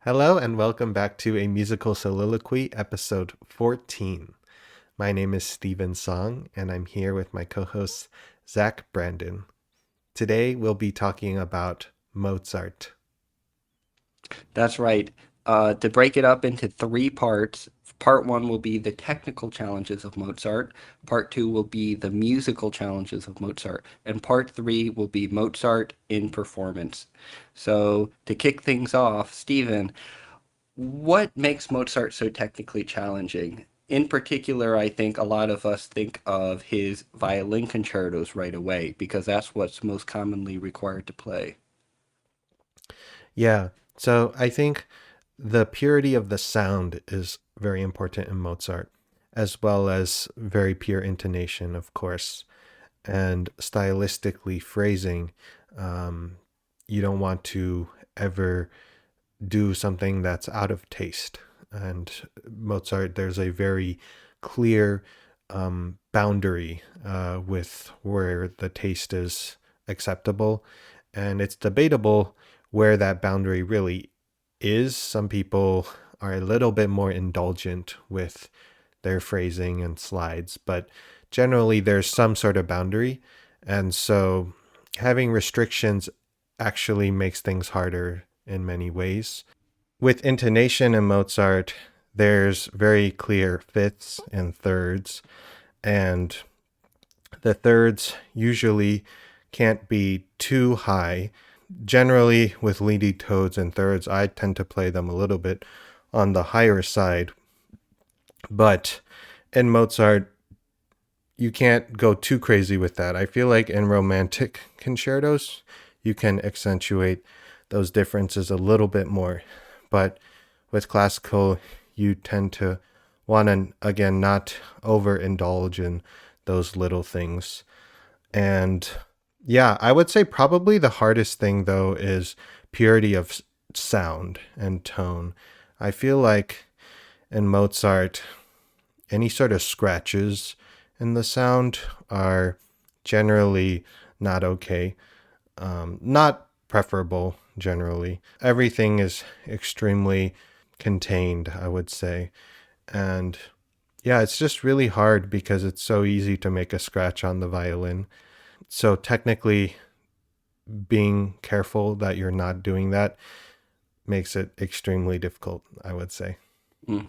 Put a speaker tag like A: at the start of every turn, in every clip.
A: Hello and welcome back to a musical soliloquy, episode 14. My name is Stephen Song, and I'm here with my co-host Zach Brandon. Today we'll be talking about Mozart.
B: That's right. To break it up into three parts, part one will be the technical challenges of Mozart, part two will be the musical challenges of Mozart, and part three will be Mozart in performance. So, to kick things off, Stephen, what makes Mozart so technically challenging? In particular, I think a lot of us think of his violin concertos right away because that's what's most commonly required to play.
A: Yeah, so I think the purity of the sound is very important in Mozart, as well as very pure intonation, of course, and stylistically phrasing. Um, you don't want to ever do something that's out of taste. And Mozart, there's a very clear boundary with where the taste is acceptable. And it's debatable where that boundary really is. Some people are a little bit more indulgent with their phrasing and slides, but generally there's some sort of boundary. And so having restrictions actually makes things harder in many ways. With intonation in Mozart, there's very clear fifths and thirds, and the thirds usually can't be too high. Generally, with leading tones and thirds, I tend to play them a little bit on the higher side, but in Mozart, you can't go too crazy with that. I feel like in romantic concertos, you can accentuate those differences a little bit more. But with classical, you tend to want to, again, not overindulge in those little things. And yeah, I would say probably the hardest thing, though, is purity of sound and tone. I feel like in Mozart, any sort of scratches in the sound are generally not okay, not preferable generally. Everything is extremely contained, I would say. And yeah, it's just really hard because it's so easy to make a scratch on the violin. So technically, being careful that you're not doing that makes it extremely difficult, I would say.
B: Hmm.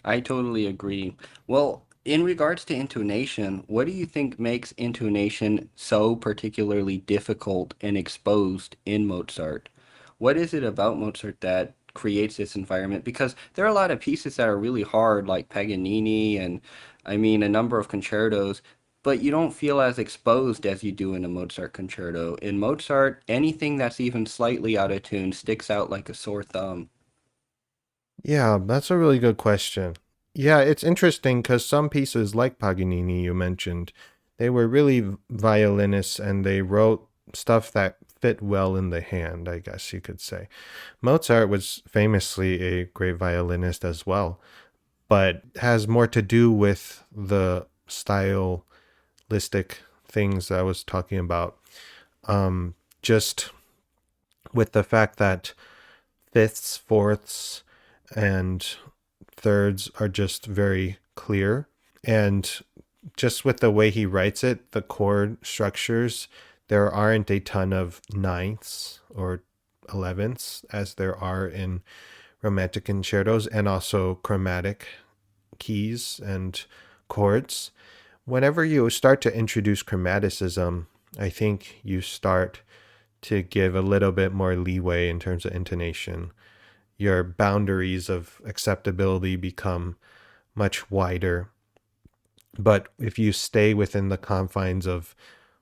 B: I totally agree. Well, in regards to intonation, what do you think makes intonation so particularly difficult and exposed in Mozart? What is it about Mozart that creates this environment? Because there are a lot of pieces that are really hard, like Paganini and a number of concertos, but you don't feel as exposed as you do in a Mozart concerto. In Mozart, anything that's even slightly out of tune sticks out like a sore thumb.
A: Yeah, that's a really good question. Yeah, it's interesting because some pieces like Paganini you mentioned, they were really violinists and they wrote stuff that fit well in the hand, I guess you could say. Mozart was famously a great violinist as well, but has more to do with the stylistic things I was talking about. Just with the fact that fifths, fourths, and thirds are just very clear. And just with the way he writes it, the chord structures, there aren't a ton of ninths or elevenths as there are in romantic concertos, and also chromatic keys and chords. Whenever you start to introduce chromaticism, I think you start to give a little bit more leeway in terms of intonation. Your boundaries of acceptability become much wider. But if you stay within the confines of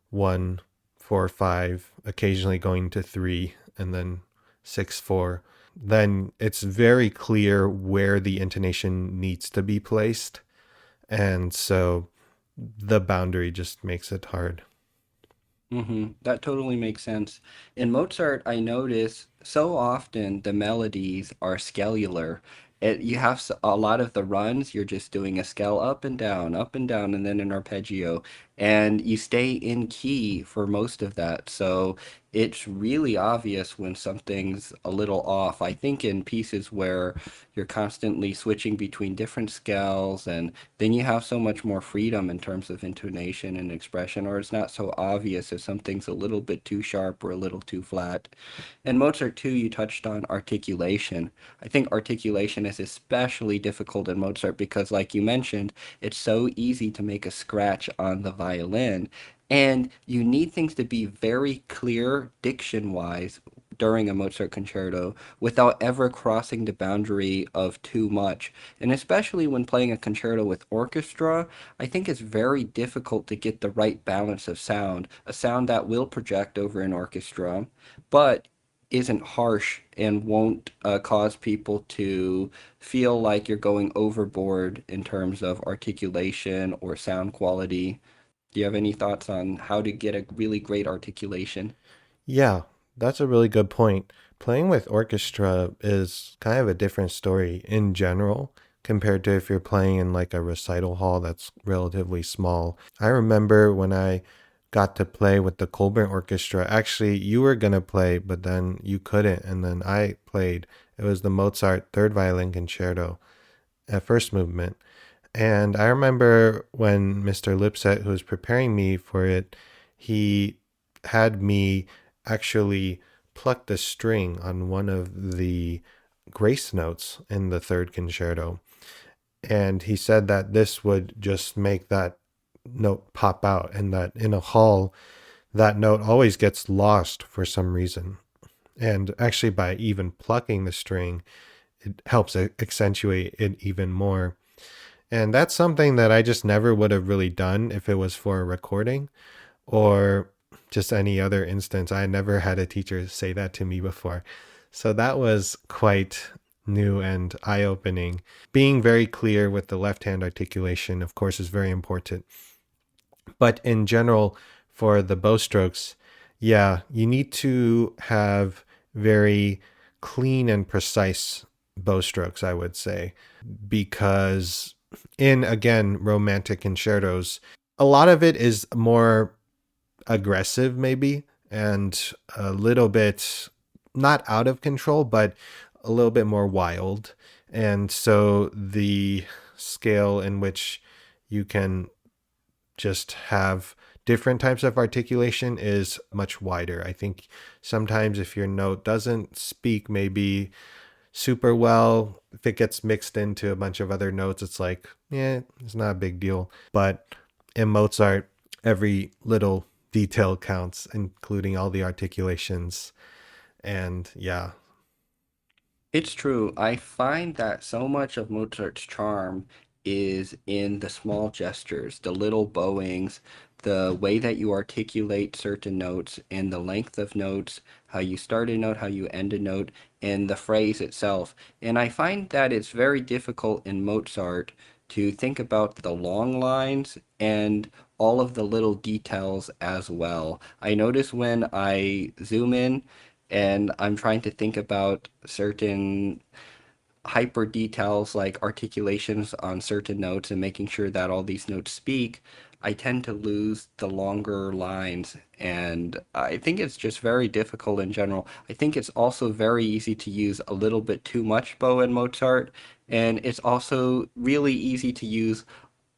A: one, four, five, occasionally going to three, and then six, four, then it's very clear where the intonation needs to be placed. And so the boundary just makes it hard.
B: That totally makes sense. In Mozart, I notice So often the melodies are scalular. You have a lot of the runs, you're just doing a scale up and down, and then an arpeggio, and you stay in key for most of that. So it's really obvious when something's a little off. I think in pieces where you're constantly switching between different scales, and then you have so much more freedom in terms of intonation and expression, or it's not so obvious if something's a little bit too sharp or a little too flat. And Mozart too, you touched on articulation. I think articulation is especially difficult in Mozart because, like you mentioned, it's so easy to make a scratch on the violin. And you need things to be very clear diction-wise during a Mozart concerto without ever crossing the boundary of too much. And especially when playing a concerto with orchestra, I think it's very difficult to get the right balance of sound, a sound that will project over an orchestra, but isn't harsh and won't cause people to feel like you're going overboard in terms of articulation or sound quality. Do you have any thoughts on how to get a really great articulation?
A: Yeah, that's a really good point. Playing with orchestra is kind of a different story in general compared to if you're playing in like a recital hall that's relatively small. I remember when I got to play with the Colburn Orchestra. Actually, you were going to play, but then you couldn't, and then I played. It was the Mozart Third Violin Concerto at first movement. And I remember when Mr. Lipset, who was preparing me for it, he had me actually pluck the string on one of the grace notes in the third concerto. And he said that this would just make that note pop out, and that in a hall, that note always gets lost for some reason. And actually, by even plucking the string, it helps accentuate it even more. And that's something that I just never would have really done if it was for a recording or just any other instance. I never had a teacher say that to me before. So that was quite new and eye opening. Being very clear with the left hand articulation, of course, is very important. But in general, for the bow strokes, yeah, you need to have very clean and precise bow strokes, I would say, because in again romantic concertos, a lot of it is more aggressive, maybe, and a little bit not out of control, but a little bit more wild. And so the scale in which you can just have different types of articulation is much wider. I think sometimes if your note doesn't speak maybe super well, if it gets mixed into a bunch of other notes, it's like, yeah, it's not a big deal. But in Mozart, every little detail counts, including all the articulations. And yeah,
B: It's true. I find that so much of Mozart's charm is in the small gestures, the little bowings, the way that you articulate certain notes, and the length of notes, how you start a note, how you end a note, and the phrase itself. And I find that it's very difficult in Mozart to think about the long lines and all of the little details as well. I notice when I zoom in and I'm trying to think about certain hyper details like articulations on certain notes and making sure that all these notes speak, I tend to lose the longer lines. And I think it's just very difficult in general. I think it's also very easy to use a little bit too much bow in Mozart. And it's also really easy to use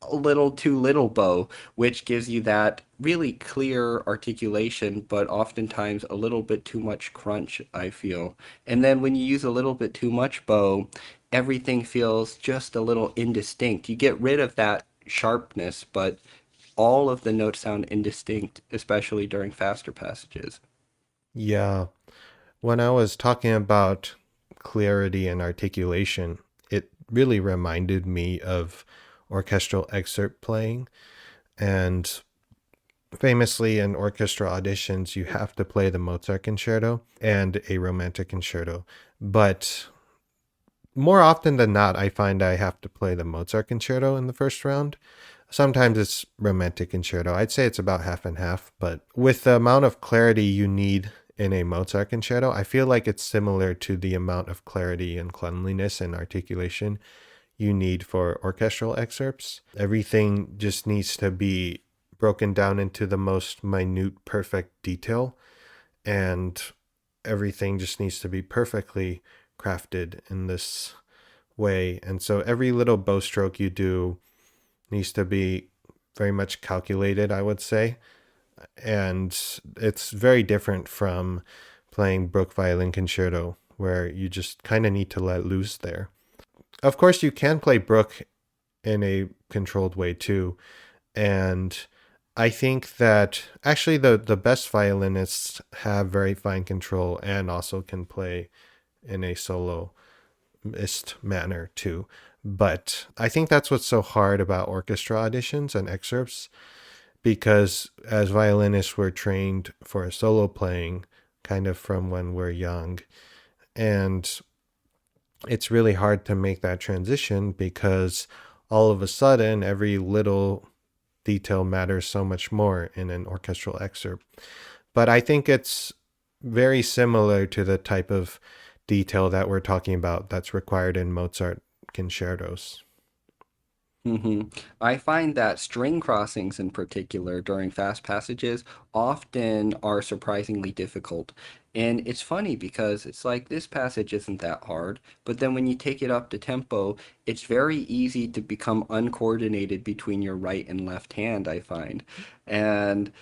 B: a little too little bow, which gives you that really clear articulation, but oftentimes a little bit too much crunch, I feel. And then when you use a little bit too much bow, everything feels just a little indistinct. You get rid of that sharpness, but all of the notes sound indistinct, especially during faster passages.
A: yeah. When I was talking about clarity and articulation, it really reminded me of orchestral excerpt playing. And famously, in orchestra auditions, you have to play the Mozart concerto and a romantic concerto. But more often than not, I find I have to play the Mozart concerto in the first round. Sometimes it's romantic concerto. I'd say it's about half and half, but with the amount of clarity you need in a Mozart concerto. I feel like it's similar to the amount of clarity and cleanliness and articulation you need for orchestral excerpts. Everything just needs to be broken down into the most minute, perfect detail, and everything just needs to be perfectly crafted in this way. And so every little bow stroke you do needs to be very much calculated, I would say. And it's very different from playing Bruch violin concerto, where you just kind of need to let loose there. Of course, you can play Bruch in a controlled way too. And I think that actually the best violinists have very fine control and also can play in a soloist manner too. But I think that's what's so hard about orchestra auditions and excerpts, because as violinists we're trained for solo playing kind of from when we're young, and it's really hard to make that transition because all of a sudden every little detail matters so much more in an orchestral excerpt. But I think it's very similar to the type of detail that we're talking about that's required in Mozart concertos.
B: hmm I find that string crossings in particular during fast passages often are surprisingly difficult. And it's funny because it's like this passage isn't that hard, but then when you take it up to tempo, it's very easy to become uncoordinated between your right and left hand, I find. And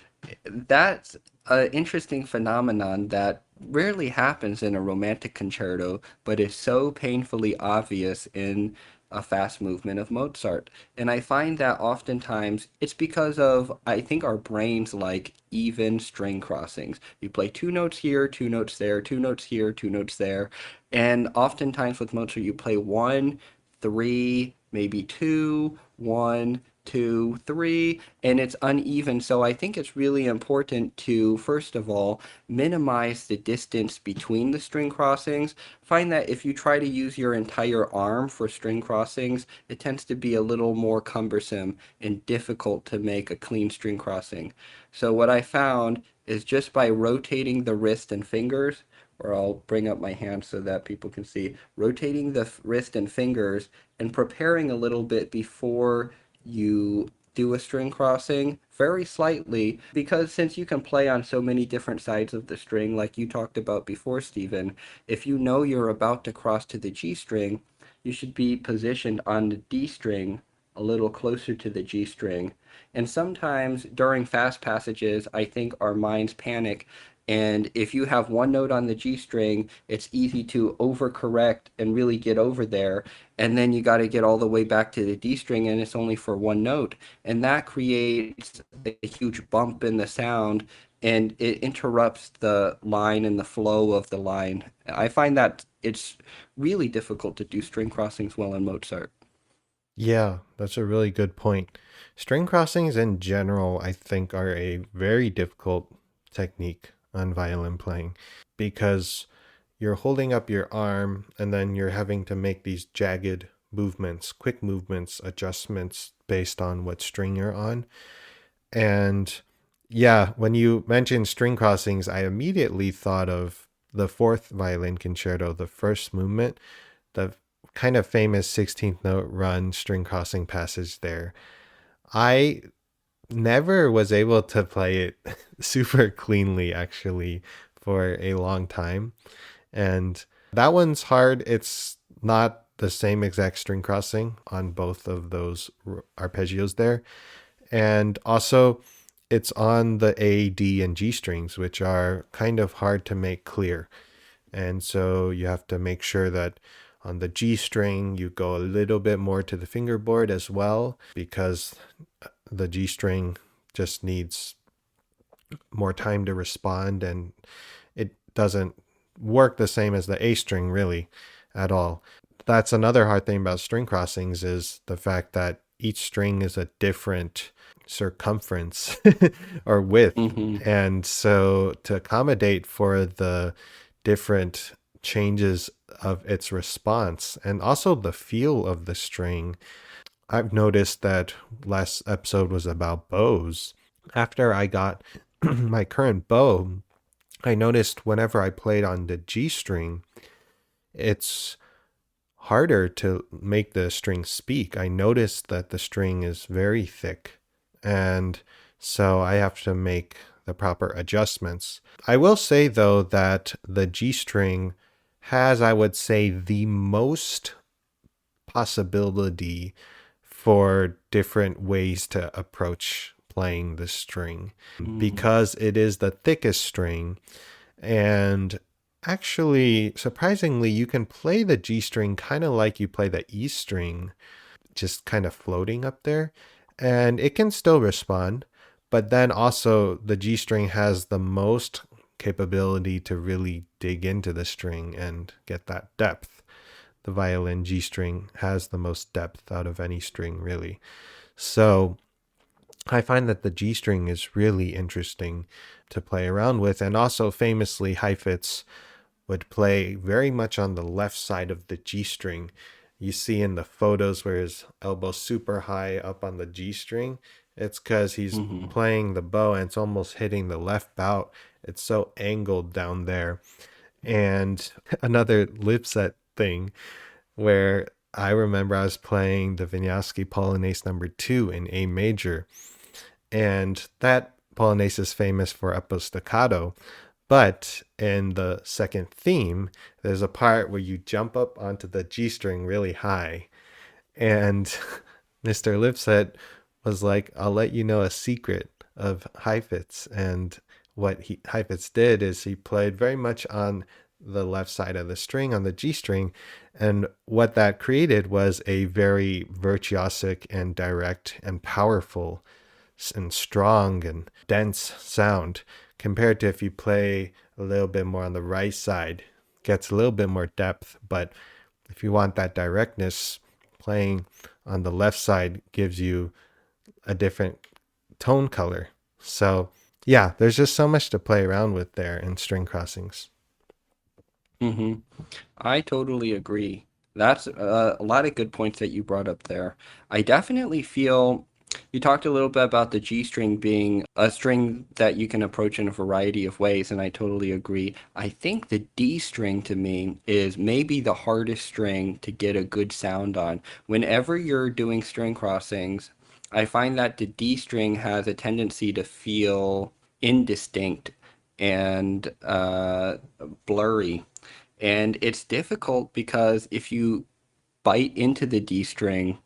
B: that's an interesting phenomenon that rarely happens in a romantic concerto, but is so painfully obvious in a fast movement of Mozart. And I find that oftentimes it's because of, I think, our brains like even string crossings. You play two notes here, two notes there, two notes here, two notes there. And oftentimes with Mozart, you play one, three, maybe two, one, two, three, and it's uneven. So I think it's really important to, first of all, minimize the distance between the string crossings. Find that if you try to use your entire arm for string crossings, it tends to be a little more cumbersome and difficult to make a clean string crossing. So what I found is just by rotating the wrist and fingers, or I'll bring up my hand so that people can see, rotating the wrist and fingers and preparing a little bit before you do a string crossing very slightly, because since you can play on so many different sides of the string like you talked about before, Stephen, if you know you're about to cross to the G string, you should be positioned on the D string a little closer to the G string. And sometimes during fast passages, I think our minds panic. And if you have one note on the G string, it's easy to overcorrect and really get over there. And then you got to get all the way back to the D string, and it's only for one note. And that creates a huge bump in the sound, and it interrupts the line and the flow of the line. I find that it's really difficult to do string crossings well in Mozart.
A: Yeah, that's a really good point. String crossings in general, I think, are a very difficult technique on violin playing, because you're holding up your arm and then you're having to make these jagged movements, quick movements, adjustments based on what string you're on. And yeah, when you mentioned string crossings, I immediately thought of the fourth violin concerto, the first movement, the kind of famous 16th note run string crossing passage there. I never was able to play it super cleanly, actually, for a long time. And that one's hard. It's not the same exact string crossing on both of those arpeggios there. And also, it's on the A, D, and G strings, which are kind of hard to make clear. And so you have to make sure that on the G string, you go a little bit more to the fingerboard as well, because the G string just needs more time to respond, and it doesn't work the same as the A string really at all. That's another hard thing about string crossings, is the fact that each string is a different circumference or width.
B: hmm
A: And so to accommodate for the different changes of its response and also the feel of the string, I've noticed that last episode was about bows. After I got my current bow, I noticed whenever I played on the G string, it's harder to make the string speak. I noticed that the string is very thick, and so I have to make the proper adjustments. I will say, though, that the G string has, I would say, the most possibility for different ways to approach playing the string
B: Mm.
A: because it is the thickest string. And actually, surprisingly, you can play the G string kind of like you play the E string, just kind of floating up there, and it can still respond. But then also, the G string has the most capability to really dig into the string and get that depth. The violin G string has the most depth out of any string, really. So I find that the G string is really interesting to play around with. And also, famously, Heifetz would play very much on the left side of the G string. You see in the photos where his elbow's super high up on the G string. It's because he's
B: Hmm.
A: playing the bow and it's almost hitting the left bout. It's so angled down there. And another Lipset thing where I remember I was playing the Vinyavsky Polonaise number 2 in A major, and that Polonaise is famous for uppo staccato. But in the second theme, there's a part where you jump up onto the G string really high. And Mr. Lipset was like, I'll let you know a secret of Heifetz. And what Heifetz did is he played very much on the left side of the string on the G string. And what that created was a very virtuosic and direct and powerful and strong and dense sound compared to if you play a little bit more on the right side. Gets a little bit more depth, but if you want that directness, playing on the left side gives you a different tone color. So, yeah, there's just so much to play around with there in string crossings.
B: Hmm. I totally agree. That's a lot of good points that you brought up there. I definitely feel you talked a little bit about the G string being a string that you can approach in a variety of ways, and I totally agree. I think the D string to me is maybe the hardest string to get a good sound on. Whenever you're doing string crossings, I find that the D string has a tendency to feel indistinct and blurry. And it's difficult because if you bite into the D string,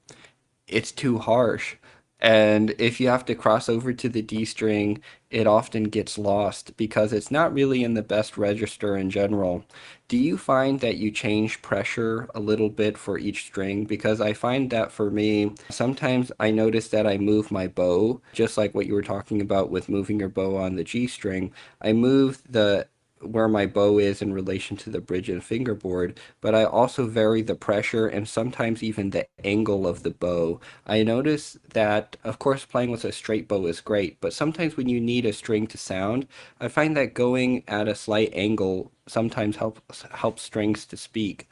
B: it's too harsh. And if you have to cross over to the D string, it often gets lost because it's not really in the best register in general. Do you find that you change pressure a little bit for each string? Because I find that for me, sometimes I notice that I move my bow, just like what you were talking about with moving your bow on the G string. I move the where my bow is in relation to the bridge and fingerboard, but I also vary the pressure and sometimes even the angle of the bow. I notice that, of course, playing with a straight bow is great, but sometimes when you need a string to sound, I find that going at a slight angle sometimes helps strings to speak.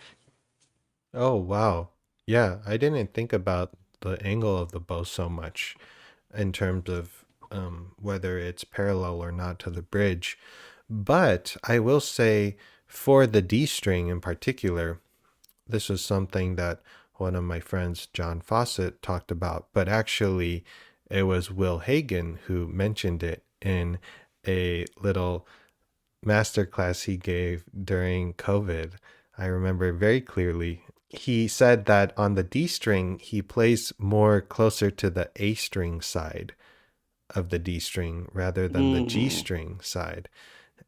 A: Oh, wow. Yeah, I didn't think about the angle of the bow so much in terms of whether it's parallel or not to the bridge. But I will say for the D string in particular, this was something that one of my friends, John Fawcett, talked about, but actually it was Will Hagen who mentioned it in a little masterclass he gave during COVID. I remember very clearly. He said that on the D string, he plays more closer to the A string side of the D string rather than the G
B: Mm.
A: string side.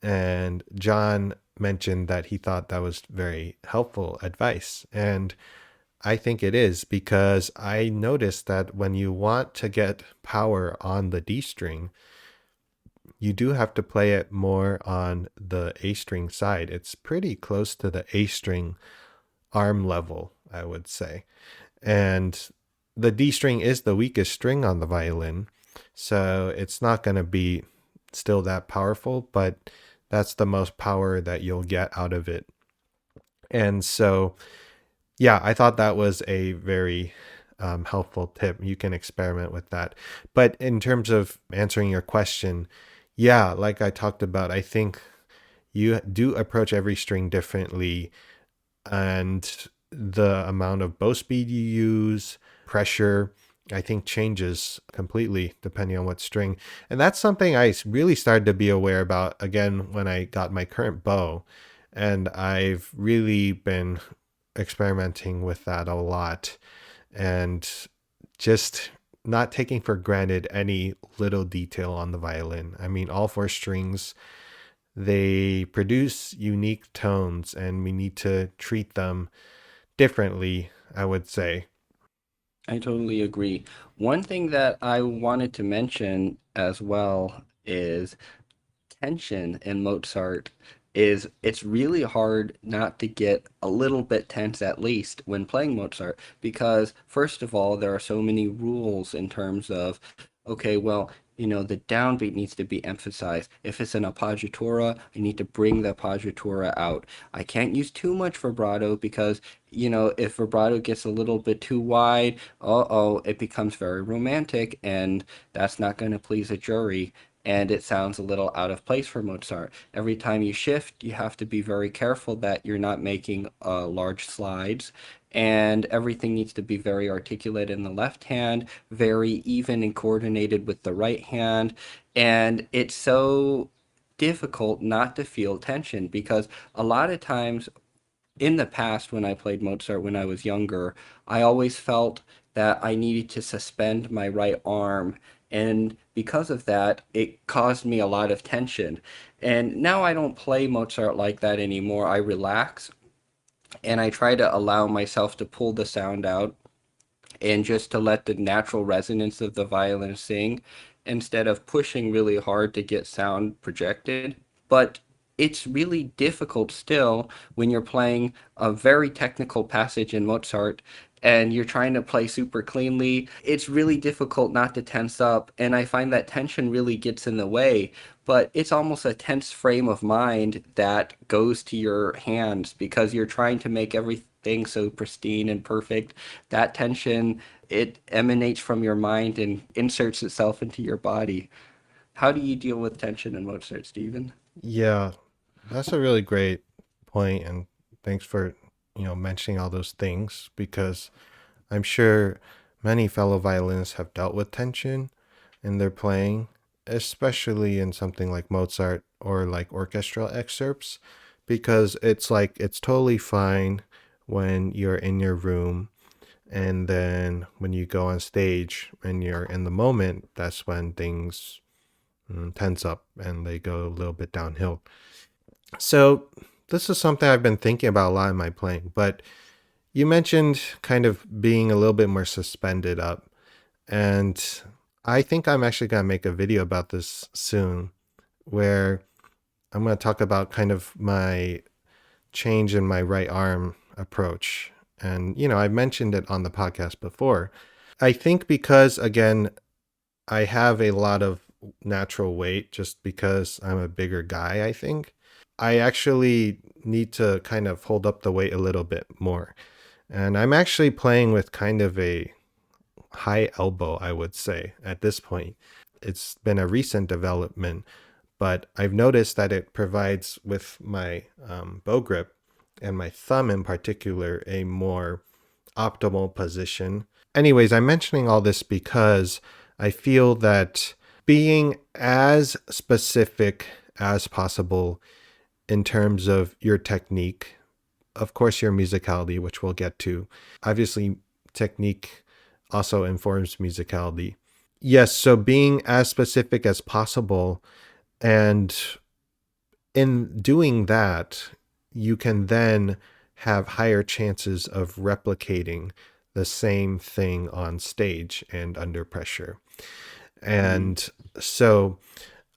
A: And John mentioned that he thought that was very helpful advice. And I think it is because I noticed that when you want to get power on the D string, you do have to play it more on the A string side. It's pretty close to the A string arm level, I would say. And the D string is the weakest string on the violin, so it's not going to be still that powerful, but that's the most power that you'll get out of it. And so, yeah, I thought that was a very helpful tip. You can experiment with that. But in terms of answering your question, yeah, like I talked about, I think you do approach every string differently, and the amount of bow speed you use, pressure, I think changes completely depending on what string. And that's something I really started to be aware about again when I got my current bow. And I've really been experimenting with that a lot and just not taking for granted any little detail on the violin. I mean, all four strings, they produce unique tones, and we need to treat them differently, I would say.
B: I totally agree. One thing that I wanted to mention as well is tension in Mozart is it's really hard not to get a little bit tense at least when playing Mozart because first of all there are so many rules in terms of okay well the downbeat needs to be emphasized. If it's an appoggiatura, I need to bring the appoggiatura out. I can't use too much vibrato because if vibrato gets a little bit too wide, uh-oh, it becomes very romantic and that's not going to please a jury and it sounds a little out of place for Mozart. Every time you shift, you have to be very careful that you're not making large slides, and everything needs to be very articulate in the left hand, very even and coordinated with the right hand, and it's so difficult not to feel tension because a lot of times in the past when I played Mozart when I was younger, I always felt that I needed to suspend my right arm. And because of that, it caused me a lot of tension. And now I don't play Mozart like that anymore. I relax and I try to allow myself to pull the sound out and just to let the natural resonance of the violin sing instead of pushing really hard to get sound projected. But it's really difficult still when you're playing a very technical passage in Mozart and you're trying to play super cleanly. It's really difficult not to tense up, and I find that tension really gets in the way. But it's almost a tense frame of mind that goes to your hands because you're trying to make everything so pristine and perfect. That tension, it emanates from your mind and inserts itself into your body. How do you deal with tension in Mozart, Stephen?
A: Yeah, that's a really great point, and thanks for, mentioning all those things because I'm sure many fellow violinists have dealt with tension in their playing, especially in something like Mozart or like orchestral excerpts, because it's like it's totally fine when you're in your room, and then when you go on stage and you're in the moment, that's when things tense up and they go a little bit downhill. So, this is something I've been thinking about a lot in my playing, but you mentioned kind of being a little bit more suspended up. And I think I'm actually going to make a video about this soon where I'm going to talk about kind of my change in my right arm approach. And, I mentioned it on the podcast before. I think because, again, I have a lot of natural weight just because I'm a bigger guy, I think. I actually need to kind of hold up the weight a little bit more. And I'm actually playing with kind of a high elbow, I would say, at this point. It's been a recent development, but I've noticed that it provides with my bow grip and my thumb in particular a more optimal position. Anyways, I'm mentioning all this because I feel that being as specific as possible in terms of your technique, of course, your musicality, which we'll get to. Obviously, technique also informs musicality. Yes, so being as specific as possible, and in doing that, you can then have higher chances of replicating the same thing on stage and under pressure.
B: Mm-hmm.
A: And so,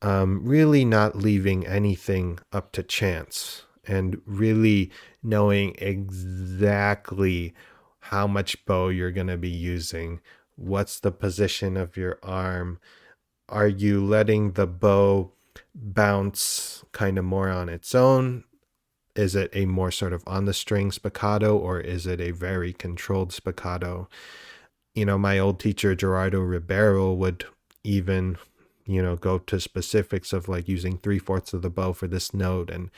A: really not leaving anything up to chance and really knowing exactly how much bow you're going to be using. What's the position of your arm? Are you letting the bow bounce kind of more on its own? Is it a more sort of on the string spiccato, or is it a very controlled spiccato? My old teacher Gerardo Ribeiro would even go to specifics of like using 3/4 of the bow for this note and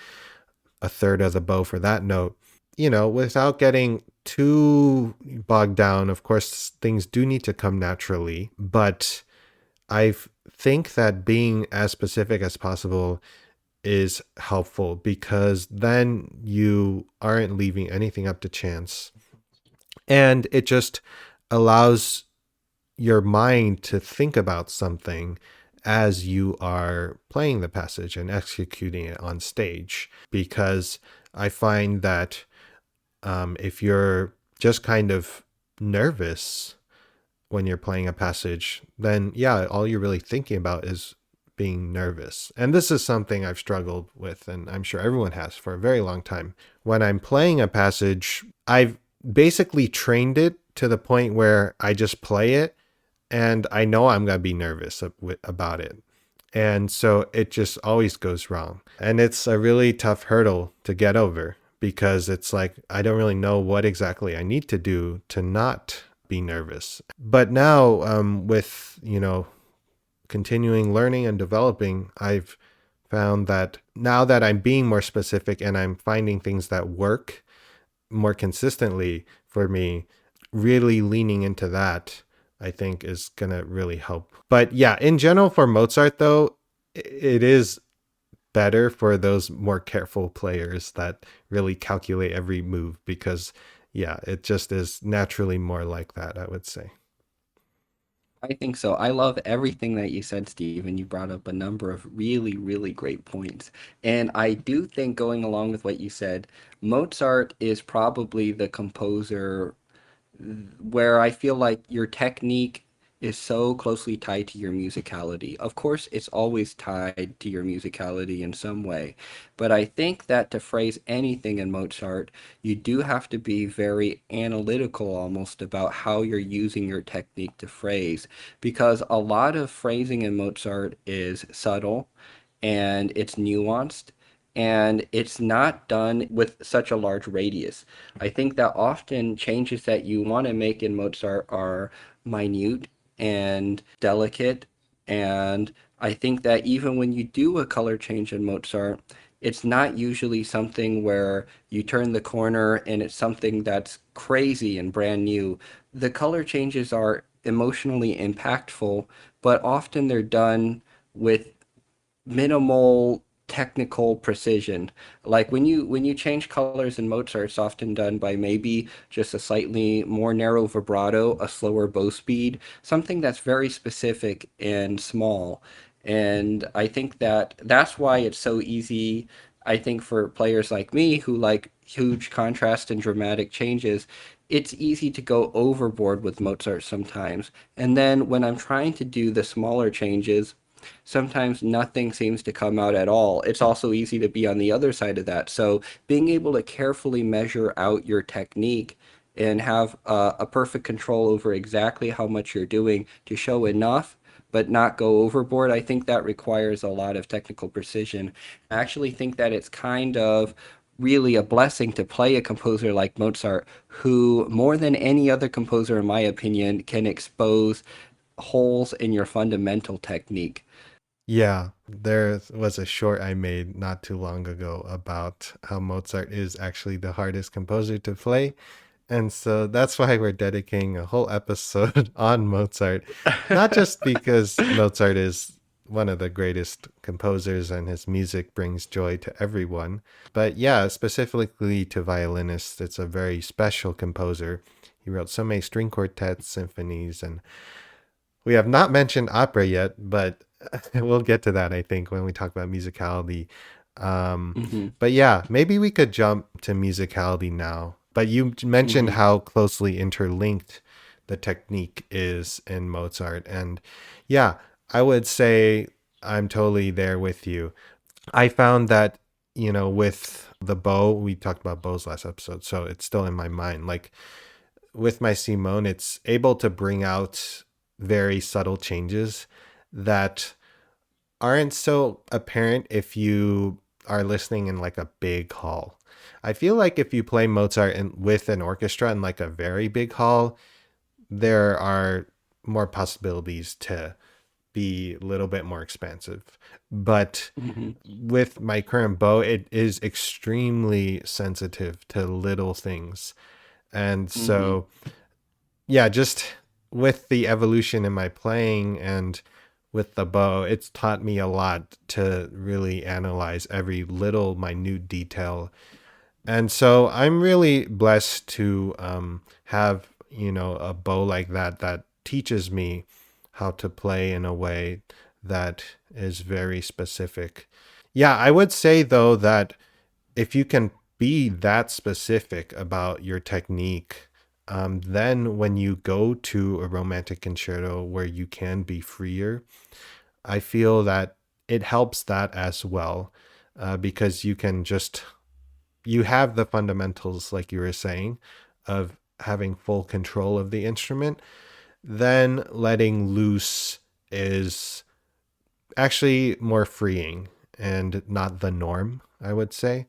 A: a third of the bow for that note, without getting too bogged down. Of course, things do need to come naturally, but I think that being as specific as possible is helpful, because then you aren't leaving anything up to chance. And it just allows your mind to think about something as you are playing the passage and executing it on stage. Because I find that if you're just kind of nervous when you're playing a passage, then yeah, all you're really thinking about is being nervous. And this is something I've struggled with, and I'm sure everyone has, for a very long time. When I'm playing a passage, I've basically trained it to the point where I just play it and I know I'm going to be nervous about it. And so it just always goes wrong. And it's a really tough hurdle to get over, because it's like, I don't really know what exactly I need to do to not be nervous. But now, with, continuing learning and developing, I've found that now that I'm being more specific and I'm finding things that work more consistently for me, really leaning into that, I think, is going to really help. But yeah, in general, for Mozart, though, it is better for those more careful players that really calculate every move, because yeah, it just is naturally more like that, I would say.
B: I think so. I love everything that you said, Steve, and you brought up a number of really, really great points. And I do think, going along with what you said, Mozart is probably the composer where I feel like your technique is so closely tied to your musicality. Of course, it's always tied to your musicality in some way, but I think that to phrase anything in Mozart, you do have to be very analytical almost about how you're using your technique to phrase, because a lot of phrasing in Mozart is subtle and it's nuanced and it's not done with such a large radius. I think that often changes that you want to make in Mozart are minute and delicate. And I think that even when you do a color change in Mozart, it's not usually something where you turn the corner and it's something that's crazy and brand new. The color changes are emotionally impactful, but often they're done with minimal technical precision. Like when you change colors in Mozart, it's often done by maybe just a slightly more narrow vibrato, a slower bow speed, something that's very specific and small. And I think that that's why it's so easy, I think, for players like me who like huge contrast and dramatic changes. It's easy to go overboard with Mozart sometimes. And then when I'm trying to do the smaller changes, sometimes nothing seems to come out at all. It's also easy to be on the other side of that. So being able to carefully measure out your technique and have a perfect control over exactly how much you're doing to show enough but not go overboard, I think that requires a lot of technical precision. I actually think that it's kind of really a blessing to play a composer like Mozart, who, more than any other composer, in my opinion, can expose holes in your fundamental technique.
A: Yeah, there was a short I made not too long ago about how Mozart is actually the hardest composer to play. And so that's why we're dedicating a whole episode on Mozart. Not just because Mozart is one of the greatest composers and his music brings joy to everyone, but yeah, specifically to violinists, it's a very special composer. He wrote so many string quartets, symphonies, and we have not mentioned opera yet, but we'll get to that, I think, when we talk about musicality. Um,
B: Hmm.
A: but yeah, maybe we could jump to musicality now. But you mentioned
B: Hmm.
A: how closely interlinked the technique is in Mozart. And yeah, I would say I'm totally there with you. I found that, with the bow, we talked about bows last episode, so it's still in my mind. Like with my Simone, it's able to bring out very subtle changes that aren't so apparent if you are listening in like a big hall. I feel like if you play Mozart with an orchestra in like a very big hall, there are more possibilities to be a little bit more expansive. But
B: Hmm.
A: with my current bow, it is extremely sensitive to little things. And
B: Hmm.
A: so, yeah, just with the evolution in my playing and with the bow, it's taught me a lot to really analyze every little minute detail. And so I'm really blessed to have, a bow like that that teaches me how to play in a way that is very specific. Yeah, I would say though that if you can be that specific about your technique, then when you go to a romantic concerto where you can be freer, I feel that it helps that as well, because you have the fundamentals, like you were saying, of having full control of the instrument. Then letting loose is actually more freeing and not the norm, I would say.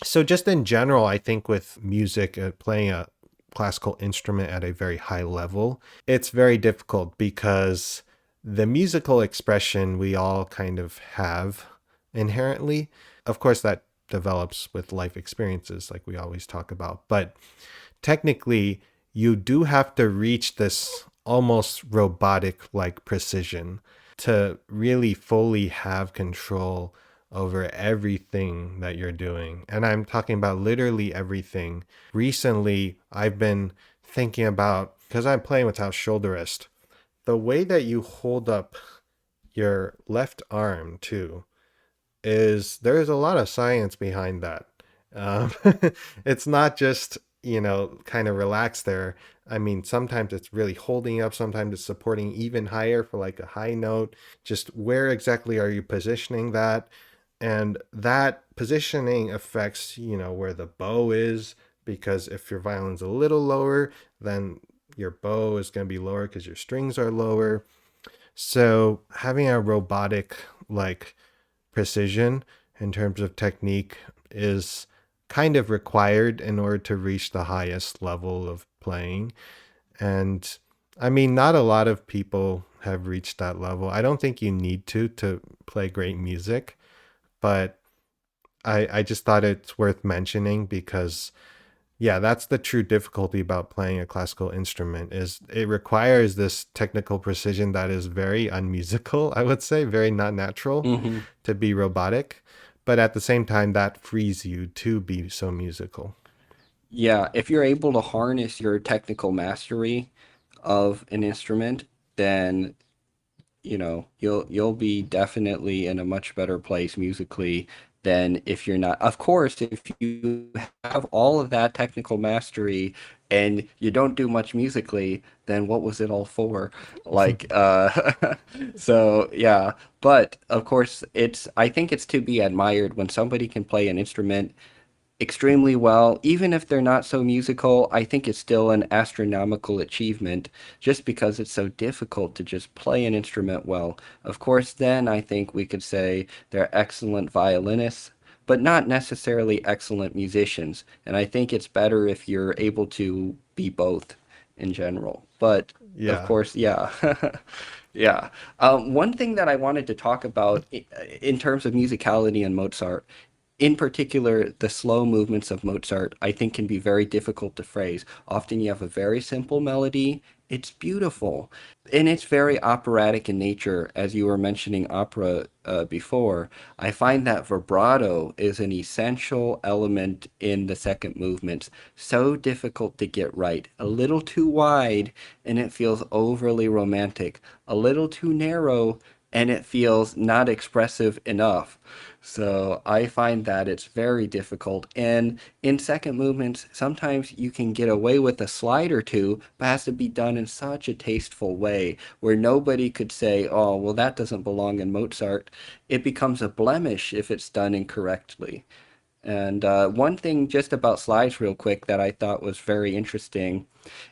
A: So, just in general, I think with music, playing a classical instrument at a very high level, it's very difficult because the musical expression we all kind of have inherently. Of course, that develops with life experiences, like we always talk about. But technically, you do have to reach this almost robotic like precision to really fully have control over everything that you're doing. And I'm talking about literally everything. Recently, I've been thinking about, because I'm playing without shoulder rest, the way that you hold up your left arm too is there's a lot of science behind that. Um, it's not just, kind of relaxed there. I mean, sometimes it's really holding up, sometimes it's supporting even higher for like a high note. Just where exactly are you positioning that? And that positioning affects, where the bow is, because if your violin's a little lower, then your bow is going to be lower because your strings are lower. So having a robotic, like, precision in terms of technique is kind of required in order to reach the highest level of playing. And I mean, not a lot of people have reached that level. I don't think you need to play great music, but I just thought it's worth mentioning because yeah, that's the true difficulty about playing a classical instrument is it requires this technical precision that is very unmusical, I would say, very not natural
B: Hmm.
A: to be robotic, but at the same time that frees you to be so musical.
B: Yeah, if you're able to harness your technical mastery of an instrument, then you'll be definitely in a much better place musically than if you're not. Of course, if you have all of that technical mastery and you don't do much musically, then what was it all for? Like, so yeah. But of course, I think it's to be admired when somebody can play an instrument extremely well. Even if they're not so musical, I think it's still an astronomical achievement just because it's so difficult to just play an instrument well. Of course, then I think we could say they're excellent violinists, but not necessarily excellent musicians. And I think it's better if you're able to be both in general. But of
A: Yeah.
B: course, yeah. Yeah. One thing that I wanted to talk about in terms of musicality in Mozart, in particular, the slow movements of Mozart, I think can be very difficult to phrase. Often you have a very simple melody. It's beautiful. And it's very operatic in nature, as you were mentioning opera before. I find that vibrato is an essential element in the second movements. So difficult to get right. A little too wide, and it feels overly romantic. A little too narrow, and it feels not expressive enough. So I find that it's very difficult. And in second movements, sometimes you can get away with a slide or two, but it has to be done in such a tasteful way where nobody could say, oh, well, that doesn't belong in Mozart. It becomes a blemish if it's done incorrectly. And one thing just about slides, real quick, that I thought was very interesting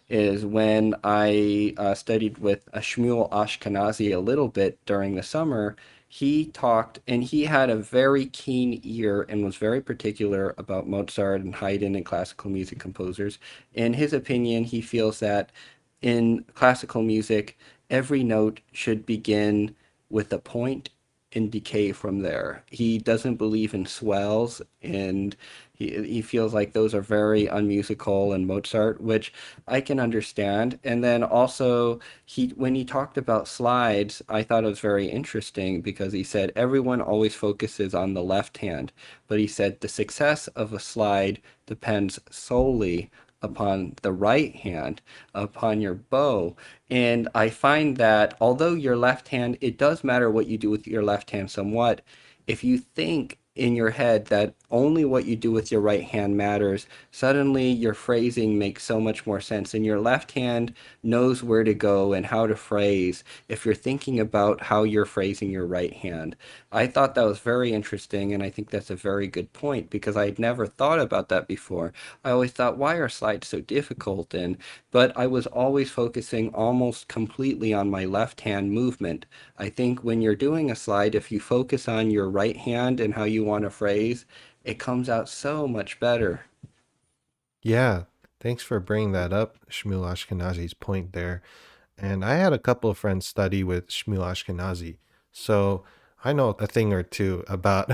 B: is when I studied with Shmuel Ashkenazi a little bit during the summer. He talked, and he had a very keen ear and was very particular about Mozart and Haydn and classical music composers. In his opinion, he feels that in classical music, every note should begin with a point and decay from there. He doesn't believe in swells, and he feels like those are very unmusical in Mozart, which I can understand. And then also he when he talked about slides, I thought it was very interesting because he said everyone always focuses on the left hand, but he said the success of a slide depends solely upon the right hand, upon your bow. And I find that although your left hand, it does matter what you do with your left hand somewhat. If you think in your head that only what you do with your right hand matters, suddenly your phrasing makes so much more sense. And your left hand knows where to go and how to phrase if you're thinking about how you're phrasing your right hand. I thought that was very interesting, and I think that's a very good point because I had never thought about that before. I always thought, why are slides so difficult? But I was always focusing almost completely on my left hand movement. I think when you're doing a slide, if you focus on your right hand and how you want to phrase, it comes out so much better.
A: Yeah, thanks for bringing that up, Shmuel Ashkenazi's point there. And I had a couple of friends study with Shmuel Ashkenazi, so I know a thing or two about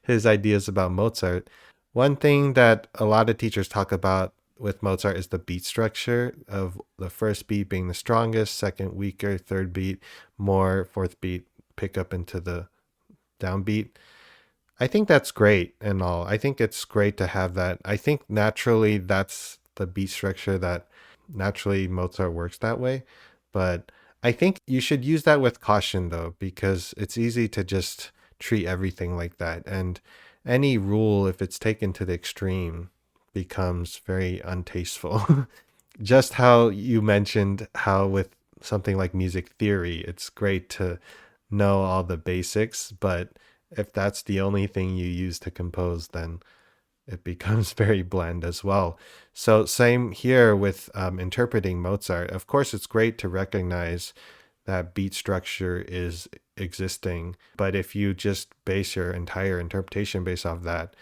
A: his ideas about Mozart. One thing that a lot of teachers talk about with Mozart is the beat structure of the first beat being the strongest, second weaker, third beat more, fourth beat pick up into the downbeat. I think that's great and all. I think it's great to have that. I think naturally that's the beat structure that naturally Mozart works that way. But I think you should use that with caution though, because it's easy to just treat everything like that. And any rule, if it's taken to the extreme, becomes very untasteful. Just how you mentioned how with something like music theory, it's great to know all the basics, but if that's the only thing you use to compose, then it becomes very bland as well. So, same here with interpreting Mozart. Of course, it's great to recognize that beat structure is existing, but if you just base your entire interpretation based off that,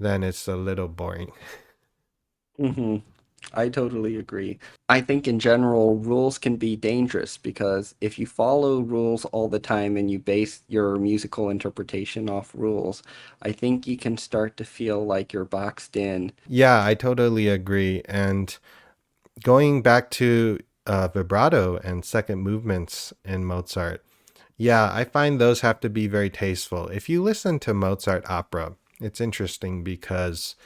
A: then it's a little boring.
B: Hmm. I totally agree. I think in general, rules can be dangerous because if you follow rules all the time and you base your musical interpretation off rules, I think you can start to feel like you're boxed in.
A: Yeah, I totally agree. And going back to vibrato and second movements in Mozart, yeah, I find those have to be very tasteful. If you listen to Mozart opera, it's interesting because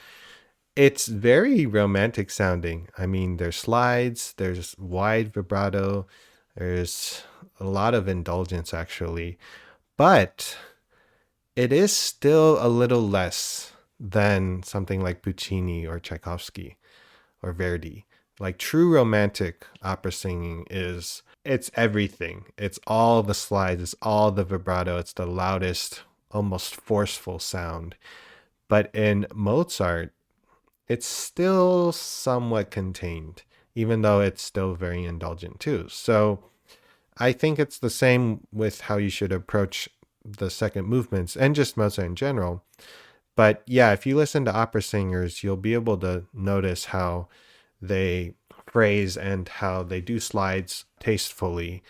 A: it's very romantic sounding. I mean, there's slides, there's wide vibrato, there's a lot of indulgence actually, but it is still a little less than something like Puccini or Tchaikovsky or Verdi. Like true romantic opera singing is it's everything. It's all the slides, it's all the vibrato, it's the loudest, almost forceful sound. But in Mozart, it's still somewhat contained, even though it's still very indulgent too. So I think it's the same with how you should approach the second movements and just Mozart in general. But yeah, if you listen to opera singers, you'll be able to notice how they phrase and how they do slides tastefully.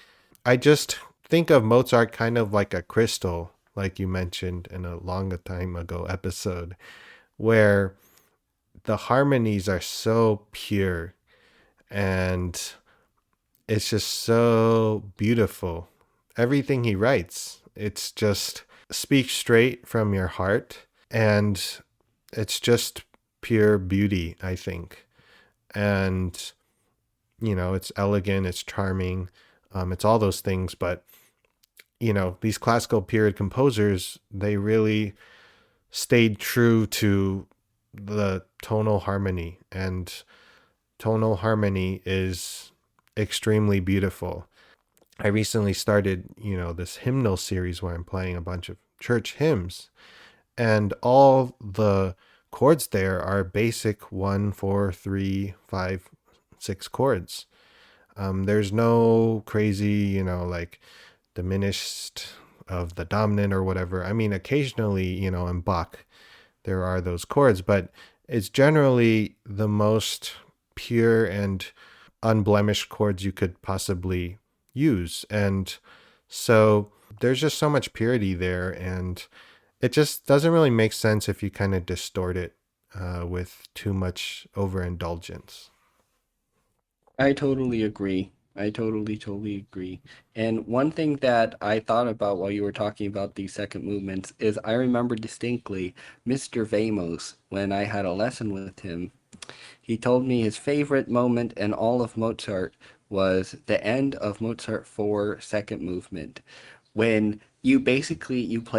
A: I just think of Mozart kind of like a crystal, like you mentioned in a long time ago episode, where the harmonies are so pure and it's just so beautiful. Everything he writes, it's just speaks straight from your heart and it's just pure beauty, I think. And it's elegant, it's charming, it's all those things. But these classical period composers, they really stayed true to the tonal harmony, and tonal harmony is extremely beautiful. I recently started, this hymnal series where I'm playing a bunch of church hymns, and all the chords there are basic 1, 4, 3, 5, 6 chords. There's no crazy, like diminished of the dominant or whatever. I mean, occasionally, in Bach, there are those chords, but it's generally the most pure and unblemished chords you could possibly use. And so there's just so much purity there, and it just doesn't really make sense if you kind of distort it with too much overindulgence.
B: I totally agree. I totally agree. And one thing that I thought about while you were talking about these second movements is I remember distinctly Mr. Vamos when I had a lesson with him. He told me his favorite moment in all of Mozart was the end of Mozart 4 second movement, when you play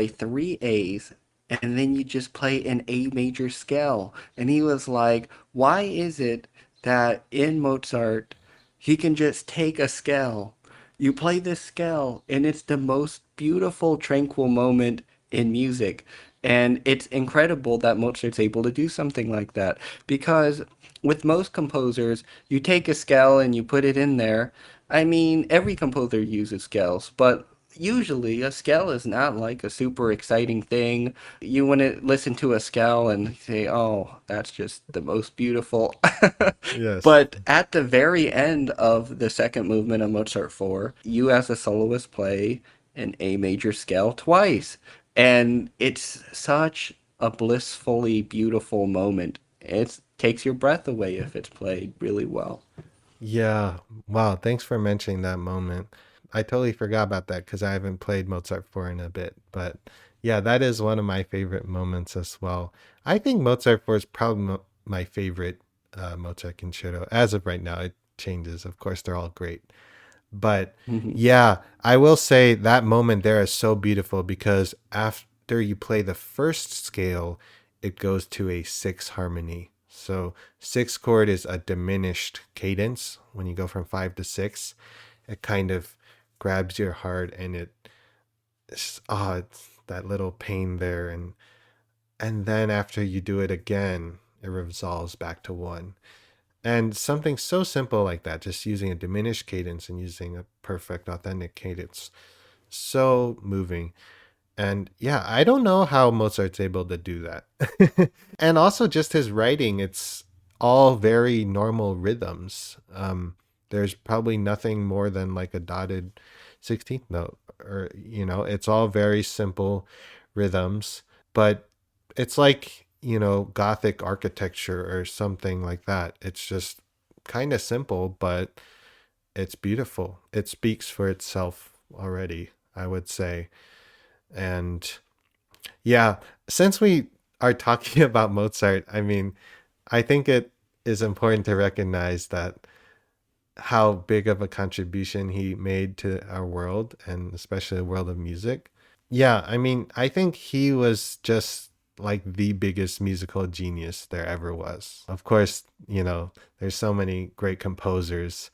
B: three A's and then you just play an A major scale. And he was like, why is it that in Mozart he can just take a scale? You play this scale and it's the most beautiful, tranquil moment in music. And it's incredible that Mozart's able to do something like that, because with most composers, you take a scale and you put it in there. I mean, every composer uses scales, but usually a scale is not like a super exciting thing. You want to listen to a scale and say, oh, that's just the most beautiful.
A: Yes.
B: But at the very end of the second movement of Mozart 4, you as a soloist play an A major scale twice. And it's such a blissfully beautiful moment. It takes your breath away if it's played really well.
A: Yeah. Wow. Thanks for mentioning that moment. I totally forgot about that because I haven't played Mozart 4 in a bit. But yeah, that is one of my favorite moments as well. I think Mozart 4 is probably my favorite Mozart concerto. As of right now, it changes. Of course, they're all great. But yeah, I will say that moment there is so beautiful because after you play the first scale, it goes to a six harmony. So six chord is a diminished cadence. When you go from five to six, it kind of grabs your heart, and it's that little pain there, and then after you do it again, it resolves back to one. And something so simple like that, just using a diminished cadence and using a perfect authentic cadence, so moving. And yeah, I don't know how Mozart's able to do that. And also just his writing, it's all very normal rhythms. There's probably nothing more than like a dotted 16th note, or it's all very simple rhythms, but it's like, Gothic architecture or something like that. It's just kind of simple, but it's beautiful. It speaks for itself already, I would say. And yeah, since we are talking about Mozart, I mean, I think it is important to recognize that how big of a contribution he made to our world, and especially the world of music. Yeah, I mean, I think he was just like the biggest musical genius there ever was. Of course, there's so many great composers,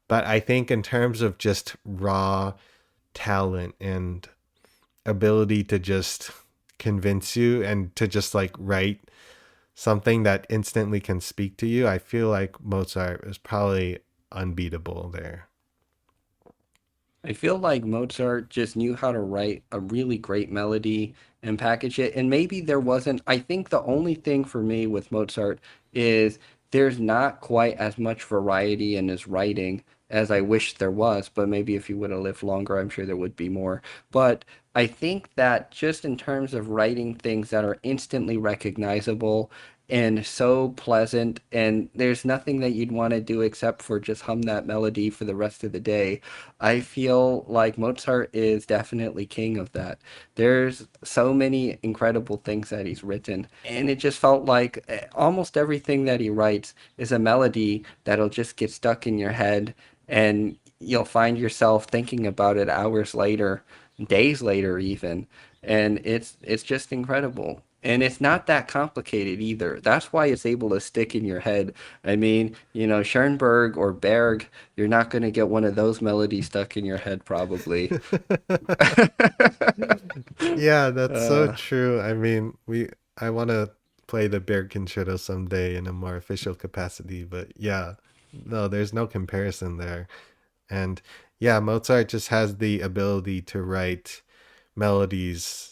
A: but I think in terms of just raw talent and ability to just convince you and to just like write something that instantly can speak to you, I feel like Mozart is probably unbeatable there.
B: I feel like Mozart just knew how to write a really great melody and package it. And maybe there wasn't, I think the only thing for me with Mozart is there's not quite as much variety in his writing as I wish there was. But maybe if he would have lived longer, I'm sure there would be more. But I think that just in terms of writing things that are instantly recognizable and so pleasant, and there's nothing that you'd want to do except for just hum that melody for the rest of the day. I feel like Mozart is definitely king of that. There's so many incredible things that he's written, and it just felt like almost everything that he writes is a melody that'll just get stuck in your head, and you'll find yourself thinking about it hours later, days later even, and it's just incredible. And it's not that complicated either. That's why it's able to stick in your head. I mean, Schoenberg or Berg, you're not going to get one of those melodies stuck in your head, probably.
A: Yeah, that's so
B: uh,
A: true. I mean, I want to play the Bear Concerto someday in a more official capacity, but yeah, no, there's no comparison there. And yeah, Mozart just has the ability to write melodies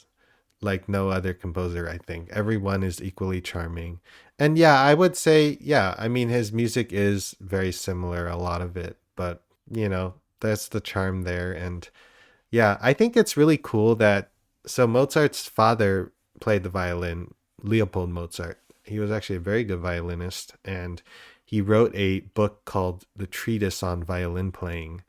A: like no other composer, I think. Everyone is equally charming. And yeah, I would say, yeah, I mean, his music is very similar, a lot of it, but, That's the charm there. And yeah, I think it's really cool that so Mozart's father played the violin, Leopold Mozart. He was actually a very good violinist, and he wrote a book called The Treatise on Violin Playing.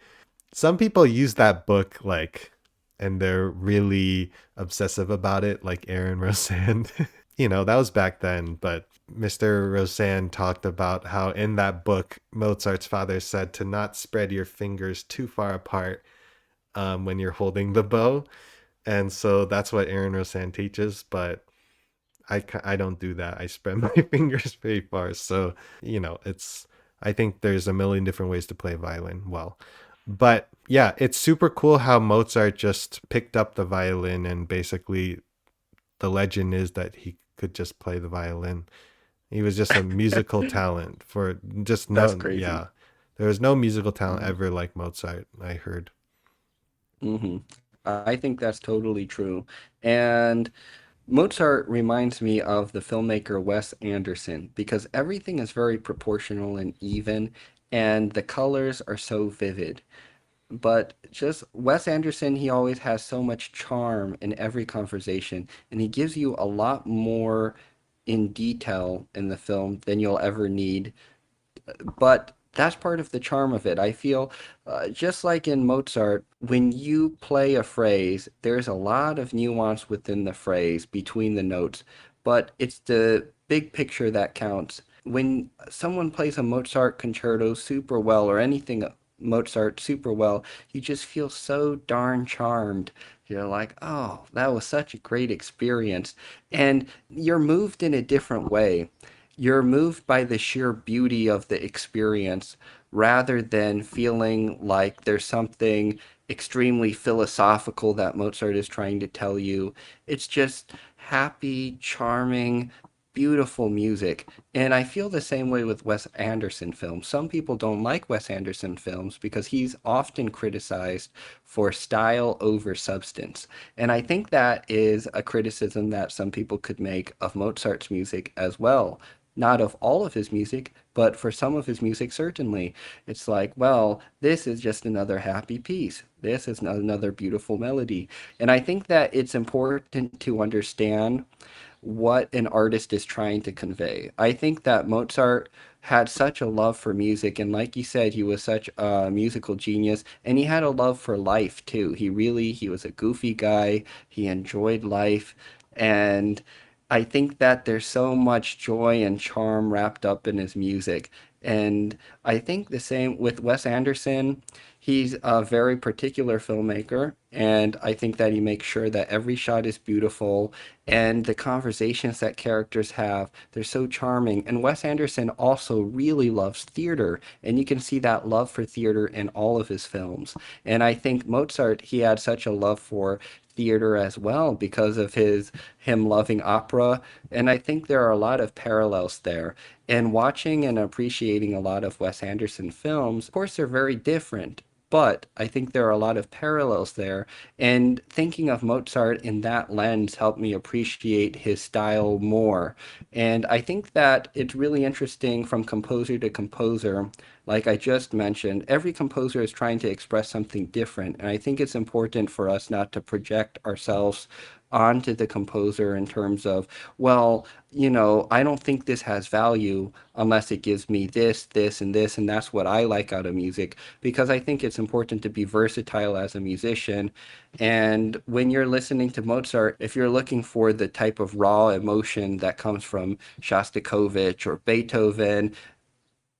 A: Some people use that book like, and they're really obsessive about it, like Aaron Rosan. That was back then, but Mr. Rosan talked about how in that book, Mozart's father said to not spread your fingers too far apart when you're holding the bow. And so that's what Aaron Rosan teaches, but I don't do that. I spread my fingers very far. So, I think there's a million different ways to play violin well. But yeah, it's super cool how Mozart just picked up the violin, and basically the legend is that he could just play the violin. He was just a musical talent for just
B: That's
A: no,
B: crazy.
A: yeah. There was no musical talent
B: Mm-hmm.
A: ever like Mozart, I heard.
B: Mm-hmm. I think that's totally true. And Mozart reminds me of the filmmaker Wes Anderson because everything is very proportional and even, and the colors are so vivid. But just Wes Anderson, he always has so much charm in every conversation, and he gives you a lot more in detail in the film than you'll ever need, but that's part of the charm of it. I feel just like in Mozart, when you play a phrase, there's a lot of nuance within the phrase between the notes, but it's the big picture that counts. When someone plays a Mozart concerto super well or anything Mozart super well, you just feel so darn charmed. You're like, oh, that was such a great experience. And you're moved in a different way. You're moved by the sheer beauty of the experience rather than feeling like there's something extremely philosophical that Mozart is trying to tell you. It's just happy, charming, beautiful music. And I feel the same way with Wes Anderson films. Some people don't like Wes Anderson films because he's often criticized for style over substance. And I think that is a criticism that some people could make of Mozart's music as well. Not of all of his music, but for some of his music, certainly. It's like, well, this is just another happy piece. This is another beautiful melody. And I think that it's important to understand what an artist is trying to convey. I think that Mozart had such a love for music, and like you said, he was such a musical genius, and he had a love for life too. He was a goofy guy. He enjoyed life, and I think that there's so much joy and charm wrapped up in his music. And I think the same with Wes Anderson. He's a very particular filmmaker, and I think that he makes sure that every shot is beautiful and the conversations that characters have, they're so charming. And Wes Anderson also really loves theater, and you can see that love for theater in all of his films. And I think Mozart, he had such a love for theater as well because of him loving opera, and I think there are a lot of parallels there. And watching and appreciating a lot of Wes Anderson films, of course they're very different, but I think there are a lot of parallels there, and thinking of Mozart in that lens helped me appreciate his style more. And I think that it's really interesting from composer to composer. Like I just mentioned, every composer is trying to express something different. And I think it's important for us not to project ourselves onto the composer in terms of, well, I don't think this has value unless it gives me this, this, and this, and that's what I like out of music. Because I think it's important to be versatile as a musician, and when you're listening to Mozart, if you're looking for the type of raw emotion that comes from Shostakovich or Beethoven,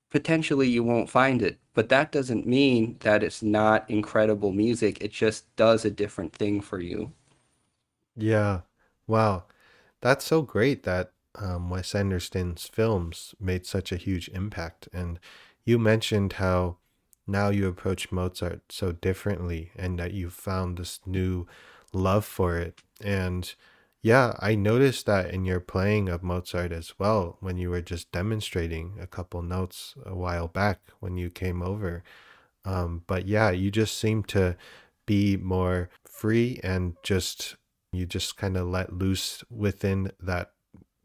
B: potentially you won't find it. But that doesn't mean that it's not incredible music. It just does a different thing for you.
A: Yeah. Wow. That's so great that Wes Anderson's films made such a huge impact. And you mentioned how now you approach Mozart so differently and that you found this new love for it. And yeah, I noticed that in your playing of Mozart as well when you were just demonstrating a couple notes a while back when you came over. But yeah, you just seem to be more free and just you just kind of let loose within that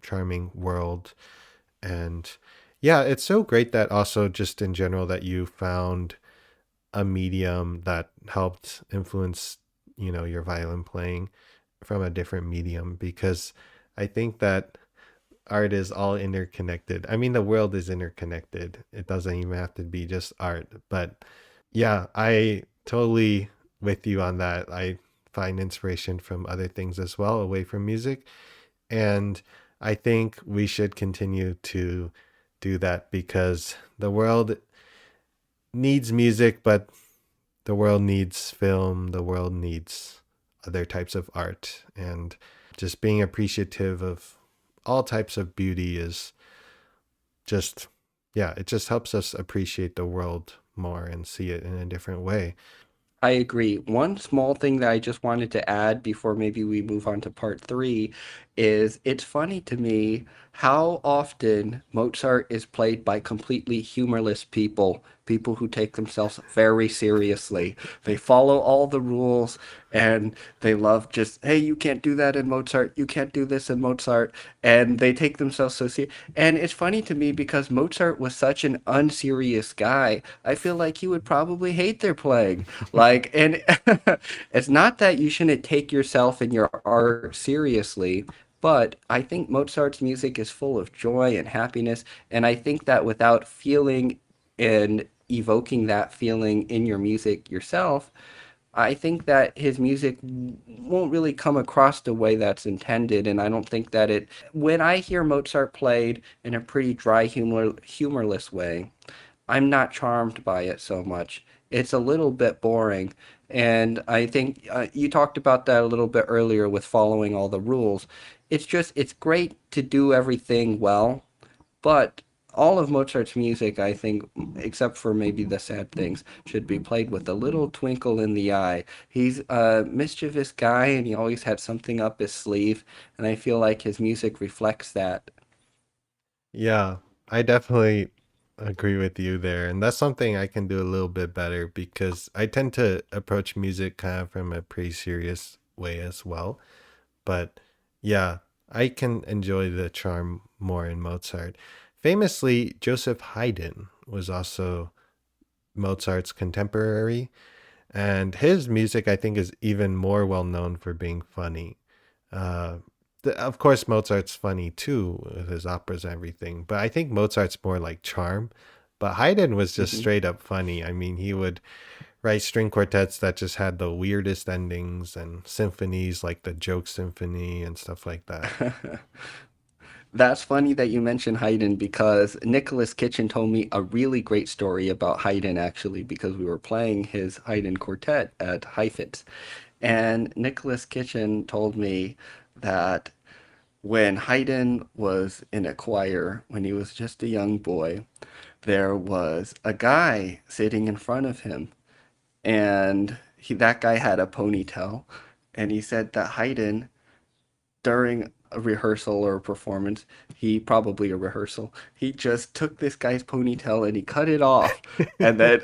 A: charming world. And yeah, it's so great that also just in general that you found a medium that helped influence, your violin playing from a different medium, because I think that art is all interconnected. I mean, the world is interconnected. It doesn't even have to be just art. But yeah, I totally with you on that. I find inspiration from other things as well, away from music. And I think we should continue to do that, because the world needs music, but the world needs film, the world needs other types of art. And just being appreciative of all types of beauty is just, yeah, it just helps us appreciate the world more and see it in a different way.
B: I agree. One small thing that I just wanted to add before maybe we move on to part three is it's funny to me how often Mozart is played by completely humorless people, people who take themselves very seriously. They follow all the rules and they love just, hey, you can't do that in Mozart, you can't do this in Mozart, and they take themselves so serious. And it's funny to me because Mozart was such an unserious guy. I feel like he would probably hate their playing. Like, and it's not that you shouldn't take yourself and your art seriously, but I think Mozart's music is full of joy and happiness. And I think that without feeling and evoking that feeling in your music yourself, I think that his music won't really come across the way that's intended. And I don't think that when I hear Mozart played in a pretty dry, humorless way, I'm not charmed by it so much. It's a little bit boring. And I think you talked about that a little bit earlier with following all the rules. It's great to do everything well, but all of Mozart's music, I think, except for maybe the sad things, should be played with a little twinkle in the eye. He's a mischievous guy and he always had something up his sleeve, and I feel like his music reflects that.
A: Yeah, I definitely agree with you there. And that's something I can do a little bit better, because I tend to approach music kind of from a pretty serious way as well. But yeah, I can enjoy the charm more in Mozart. Famously, Joseph Haydn was also Mozart's contemporary, and his music, I think, is even more well known for being funny. Uh, of course, Mozart's funny too with his operas and everything, but I think Mozart's more like charm. But Haydn was just
B: Mhm.
A: straight up funny. I mean, he would write string quartets that just had the weirdest endings, and symphonies like the Joke Symphony and stuff like that.
B: That's funny that you mentioned Haydn because Nicholas Kitchen told me a really great story about Haydn actually because we were playing his Haydn quartet at Heifetz. And Nicholas Kitchen told me that when Haydn was in a choir, when he was just a young boy, there was a guy sitting in front of him, and that guy had a ponytail, and he said that Haydn during a rehearsal or a performance, he probably a rehearsal, he just took this guy's ponytail and he cut it off. And then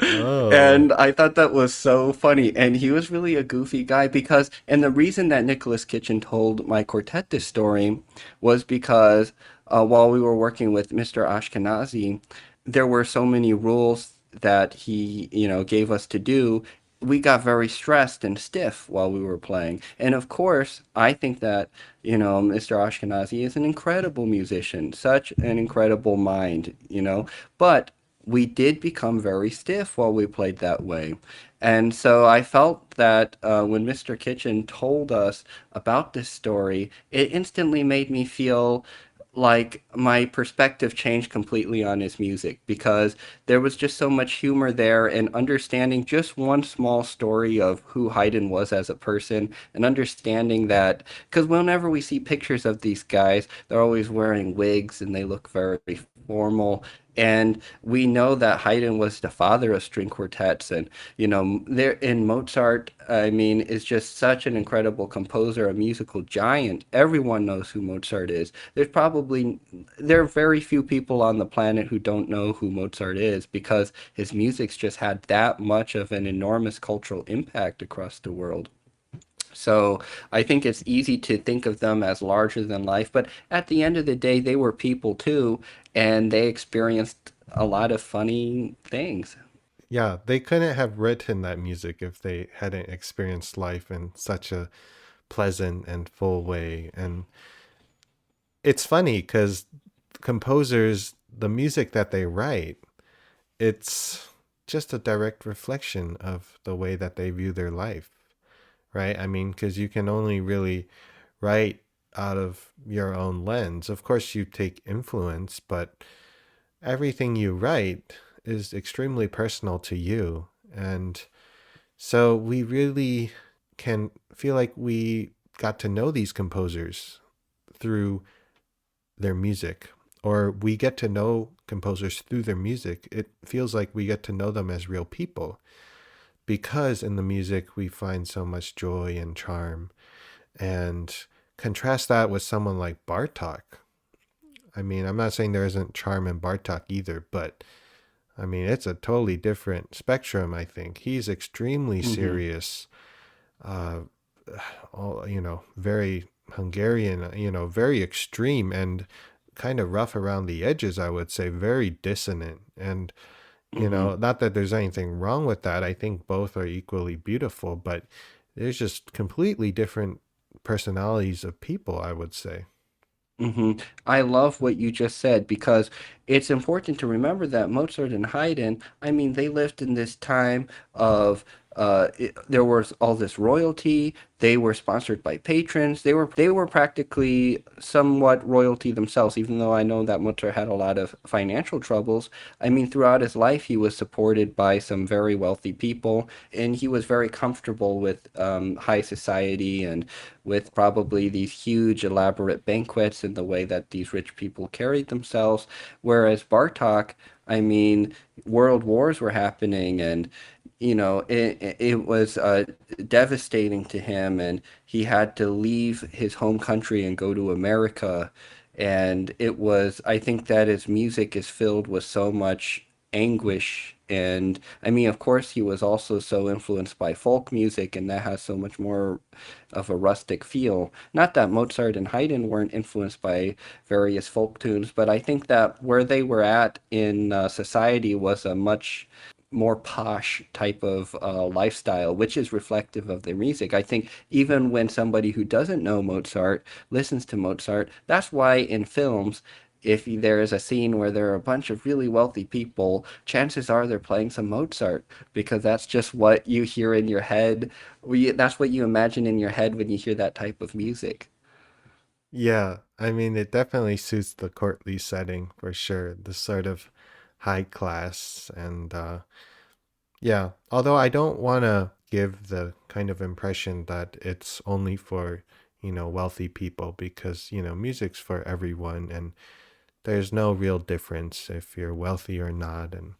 A: Oh,
B: and I thought that was so funny. And he was really a goofy guy because, and the reason that Nicholas Kitchen told my quartet this story was because while we were working with Mr. Ashkenazi, there were so many rules that he, gave us to do. We got very stressed and stiff while we were playing. And of course, I think that, Mr. Ashkenazi is an incredible musician, such an incredible mind, but we did become very stiff while we played that way. And so I felt that when Mr. Kitchen told us about this story, it instantly made me feel like my perspective changed completely on his music because there was just so much humor there and understanding just one small story of who Haydn was as a person and understanding that because whenever we see pictures of these guys, they're always wearing wigs and they look very formal. And we know that Haydn was the father of string quartets, and there in Mozart, I mean, is just such an incredible composer, a musical giant. Everyone knows who Mozart is. There are very few people on the planet who don't know who Mozart is because his music's just had that much of an enormous cultural impact across the world. So I think it's easy to think of them as larger than life, but at the end of the day, they were people too, and they experienced a lot of funny things.
A: Yeah, they couldn't have written that music if they hadn't experienced life in such a pleasant and full way. And it's funny because composers, the music that they write, it's just a direct reflection of the way that they view their life, right? I mean, because you can only really write out of your own lens. Of course, you take influence, but everything you write is extremely personal to you. And so we really can feel like we got to know these composers through their music, or we get to know composers through their music. It feels like we get to know them as real people because in the music we find so much joy and charm. And contrast that with someone like Bartok. I mean, I'm not saying there isn't charm in Bartok either, but I mean, it's a totally different spectrum, I think. He's extremely
B: Hmm.
A: serious, uh, very Hungarian, very extreme and kind of rough around the edges, I would say, very dissonant. And,
B: Hmm.
A: not that there's anything wrong with that. I think both are equally beautiful, but there's just completely different personalities of people, I would say.
B: Hmm. I love what you just said because it's important to remember that Mozart and Haydn, I mean, they lived in this time of there was all this royalty. They were sponsored by patrons. They were practically somewhat royalty themselves, even though I know that Mozart had a lot of financial troubles. I mean, throughout his life, he was supported by some very wealthy people, and he was very comfortable with high society and with probably these huge, elaborate banquets and the way that these rich people carried themselves. Whereas Bartok, I mean, world wars were happening, and it was devastating to him, and he had to leave his home country and go to America. And it was, I think that his music is filled with so much anguish. And I mean, of course, he was also so influenced by folk music, and that has so much more of a rustic feel. Not that Mozart and Haydn weren't influenced by various folk tunes, but I think that where they were at in society was a much more posh type of lifestyle, which is reflective of their music. I think even when somebody who doesn't know Mozart listens to Mozart, that's why in films, if there is a scene where there are a bunch of really wealthy people, chances are they're playing some Mozart because that's just what you hear in your head. That's what you imagine in your head when you hear that type of music.
A: Yeah, I mean, it definitely suits the courtly setting for sure. The sort of high class and yeah. Although I don't want to give the kind of impression that it's only for, wealthy people because, music's for everyone and there's no real difference if you're wealthy or not. And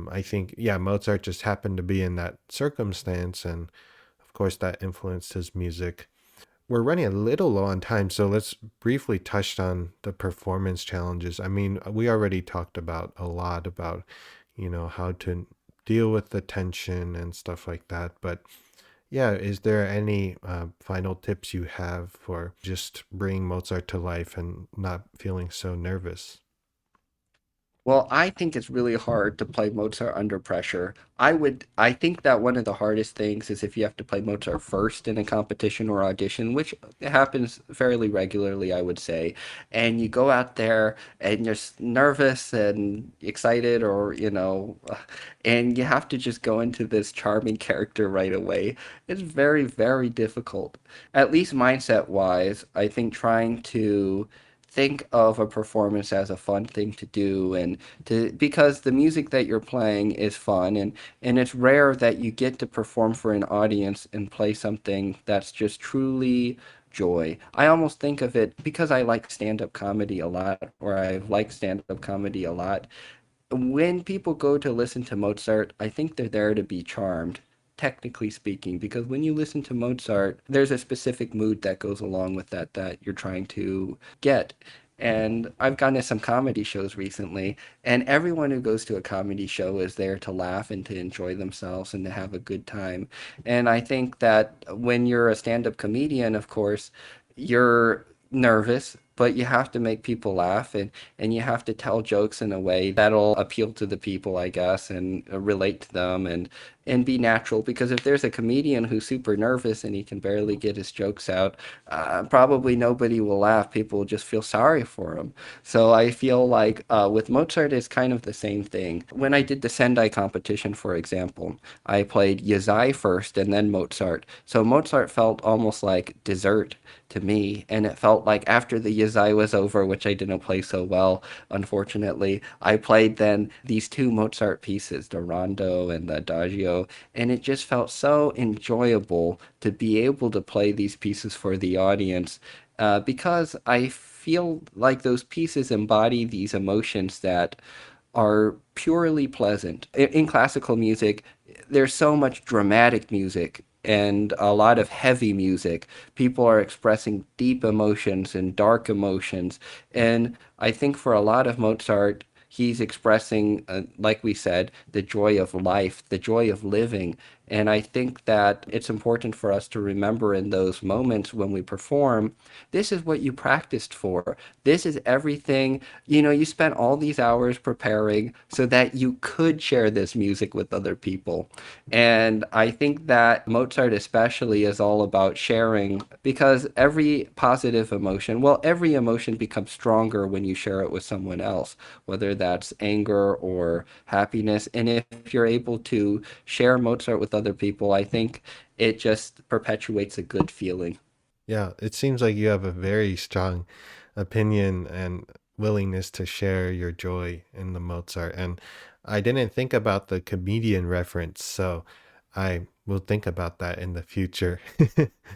A: I think, yeah, Mozart just happened to be in that circumstance and of course that influenced his music. We're running a little low on time, so let's briefly touch on the performance challenges. I mean, we already talked about a lot about, how to deal with the tension and stuff like that. But yeah, is there any final tips you have for just bringing Mozart to life and not feeling so nervous?
B: Well, I think it's really hard to play Mozart under pressure. I think that one of the hardest things is if you have to play Mozart first in a competition or audition, which happens fairly regularly, I would say. And you go out there and you're nervous and excited, or, and you have to just go into this charming character right away. It's very, very difficult. At least mindset wise, I think trying to think of a performance as a fun thing to do, and to because the music that you're playing is fun, and it's rare that you get to perform for an audience and play something that's just truly joy. I almost think of it because I like stand-up comedy a lot, or I've liked stand-up comedy a lot. When people go to listen to Mozart, I think they're there to be charmed, technically speaking, because when you listen to Mozart, there's a specific mood that goes along with that you're trying to get. And I've gone to some comedy shows recently, and everyone who goes to a comedy show is there to laugh and to enjoy themselves and to have a good time. And I think that when you're a stand-up comedian, of course, you're nervous, but you have to make people laugh, and you have to tell jokes in a way that'll appeal to the people, I guess, and relate to them and be natural. Because if there's a comedian who's super nervous and he can barely get his jokes out, probably nobody will laugh. People will just feel sorry for him. So I feel like with Mozart, it's kind of the same thing. When I did the Sendai competition, for example, I played Yazai first and then Mozart. So Mozart felt almost like dessert to me, and it felt like after the Yazai was over, which I didn't play so well, unfortunately, I played then these two Mozart pieces, the Rondo and the Adagio, and it just felt so enjoyable to be able to play these pieces for the audience, because I feel like those pieces embody these emotions that are purely pleasant. In classical music, there's so much dramatic music and a lot of heavy music. People are expressing deep emotions and dark emotions. And I think for a lot of Mozart, he's expressing, like we said, the joy of life, the joy of living. And I think that it's important for us to remember in those moments when we perform, this is what you practiced for. This is everything. You spent all these hours preparing so that you could share this music with other people. And I think that Mozart, especially, is all about sharing because every positive emotion, well, every emotion becomes stronger when you share it with someone else, whether that's anger or happiness. And if you're able to share Mozart with other people, I think it just perpetuates a good feeling.
A: Yeah, it seems like you have a very strong opinion and willingness to share your joy in the Mozart. And I didn't think about the comedian reference, so I will think about that in the future.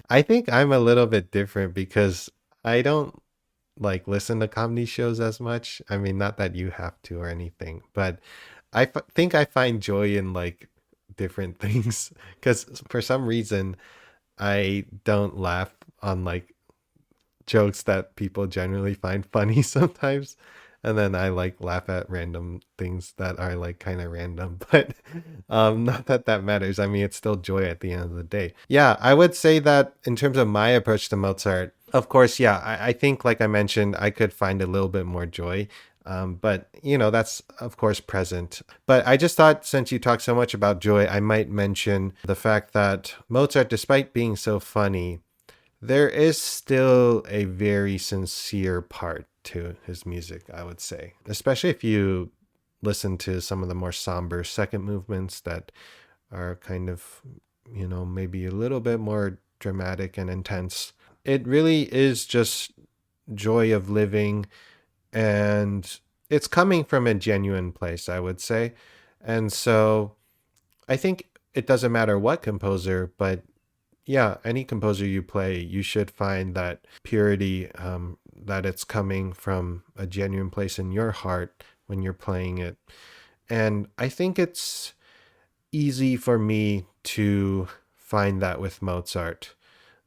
A: I think I'm a little bit different because I don't like listen to comedy shows as much. I mean, not that you have to or anything, but think I find joy in like different things because for some reason I don't laugh on like jokes that people generally find funny sometimes. And then I like laugh at random things that are like kind of random, but not that that matters. I mean, it's still joy at the end of the day. Yeah, I would say that in terms of my approach to Mozart, of course, yeah, I think like I mentioned, I could find a little bit more joy. But that's of course present. But I just thought since you talked so much about joy, I might mention the fact that Mozart, despite being so funny, there is still a very sincere part to his music, I would say, especially if you listen to some of the more somber second movements that are kind of, maybe a little bit more dramatic and intense. It really is just joy of living, and it's coming from a genuine place, I would say. And so I think it doesn't matter what composer, but yeah, any composer you play, you should find that purity, that it's coming from a genuine place in your heart when you're playing it. And I think it's easy for me to find that with Mozart.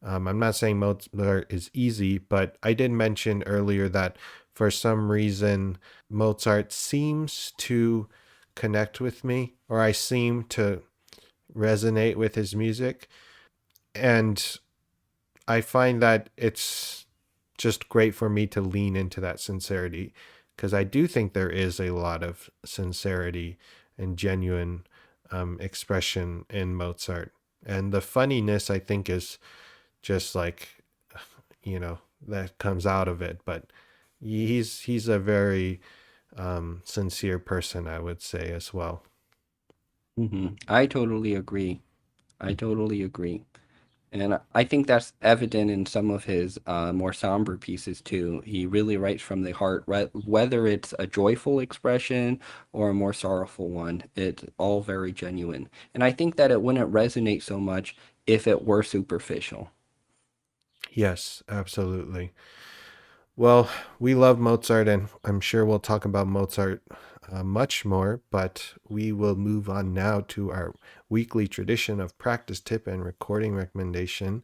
A: I'm not saying Mozart is easy, but I did mention earlier that for some reason, Mozart seems to connect with me, or I seem to resonate with his music. And I find that it's just great for me to lean into that sincerity because I do think there is a lot of sincerity and genuine expression in Mozart. And the funniness, I think, is just like, that comes out of it. But he's a very sincere person, I would say, as well.
B: I totally agree. I totally agree. And I think that's evident in some of his more somber pieces too. He really writes from the heart, whether it's a joyful expression or a more sorrowful one. It's all very genuine. And I think that it wouldn't resonate so much if it were superficial.
A: Yes, absolutely. Well, we love Mozart, and I'm sure we'll talk about Mozart much more, but we will move on now to our weekly tradition of practice tip and recording recommendation.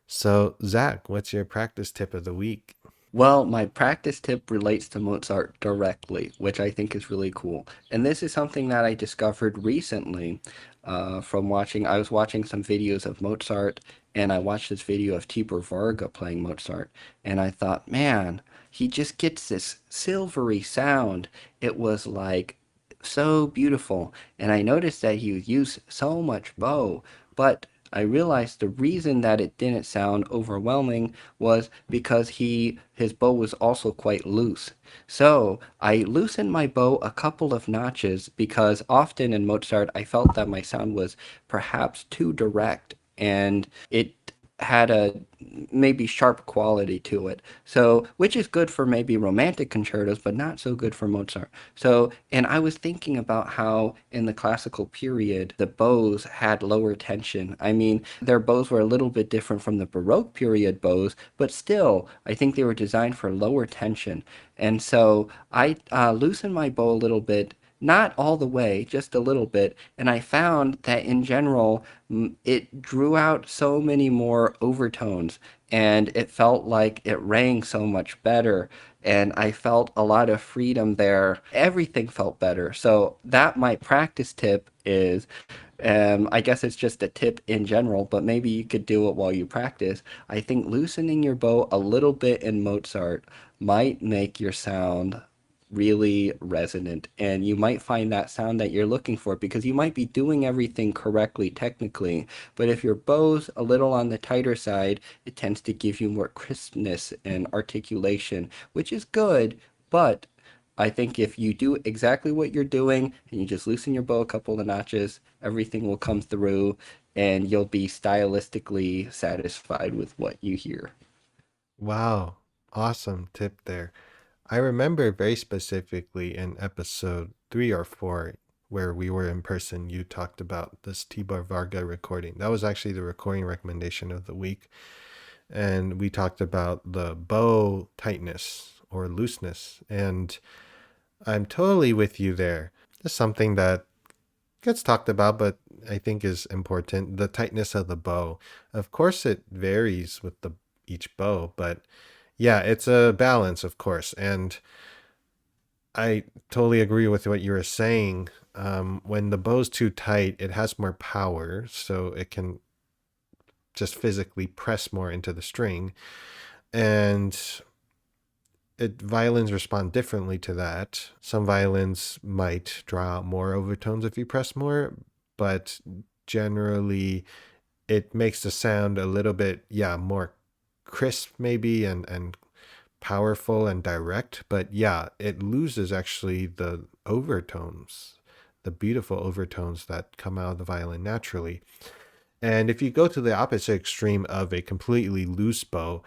A: So, Zach, what's your practice tip of the week?
B: Well, my practice tip relates to Mozart directly, which I think is really cool. And this is something that I discovered recently from I was watching some videos of Mozart, and I watched this video of Tibor Varga playing Mozart, and I thought, man, he just gets this silvery sound. It was like so beautiful. And I noticed that he would use so much bow, but I realized the reason that it didn't sound overwhelming was because his bow was also quite loose. So I loosened my bow a couple of notches because often in Mozart I felt that my sound was perhaps too direct and it had a maybe sharp quality to it. So, which is good for maybe romantic concertos, but not so good for Mozart. So, and I was thinking about how in the classical period, the bows had lower tension. I mean, their bows were a little bit different from the Baroque period bows, but still, I think they were designed for lower tension. And so I loosened my bow a little bit, not all the way, just a little bit. And I found that in general, it drew out so many more overtones and it felt like it rang so much better. And I felt a lot of freedom there. Everything felt better. So that my practice tip is I guess it's just a tip in general, but maybe you could do it while you practice. I think loosening your bow a little bit in Mozart might make your sound really resonant, and you might find that sound that you're looking for because you might be doing everything correctly technically, but if your bow's a little on the tighter side, it tends to give you more crispness and articulation, which is good, but I think if you do exactly what you're doing and you just loosen your bow a couple of notches, everything will come through and you'll be stylistically satisfied with what you hear.
A: Wow. Awesome tip there. I remember very specifically in episode 3 or 4 where we were in person, you talked about this Tibor Varga recording. That was actually the recording recommendation of the week. And we talked about the bow tightness or looseness. And I'm totally with you there. It's something that gets talked about, but I think is important. The tightness of the bow. Of course, it varies with the each bow, but yeah, it's a balance, of course. And I totally agree with what you were saying. When the bow's too tight, it has more power, so it can just physically press more into the string. And violins respond differently to that. Some violins might draw out more overtones if you press more, but generally it makes the sound a little bit, yeah, more crisp maybe and powerful and direct, but yeah, it loses actually the overtones, the beautiful overtones that come out of the violin naturally. And if you go to the opposite extreme of a completely loose bow,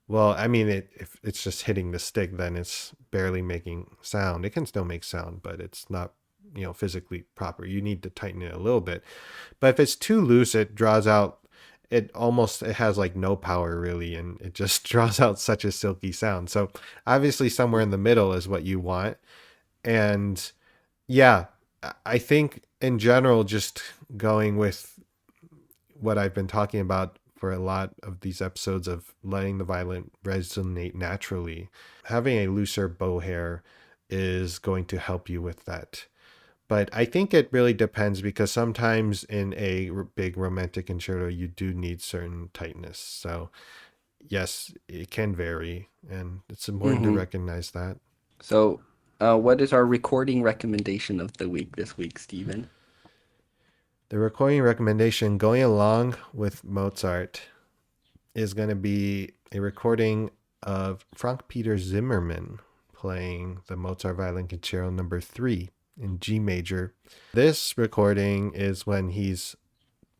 A: well, I mean, if it's just hitting the stick, then it's barely making sound. It can still make sound, but it's not, physically proper. You need to tighten it a little bit. But if it's too loose, it draws out. It has like no power really, and it just draws out such a silky sound. So obviously, somewhere in the middle is what you want. And yeah, I think in general, just going with what I've been talking about for a lot of these episodes of letting the violin resonate naturally. Having a looser bow hair is going to help you with that. But I think it really depends because sometimes in a big romantic concerto, you do need certain tightness. So, yes, it can vary, and it's important to
B: Hmm.
A: recognize that.
B: So, what is our recording recommendation of the week this week, Stephen?
A: The recording recommendation going along with Mozart is going to be a recording of Frank Peter Zimmermann playing the Mozart Violin Concerto number 3 in G major. This recording is when he's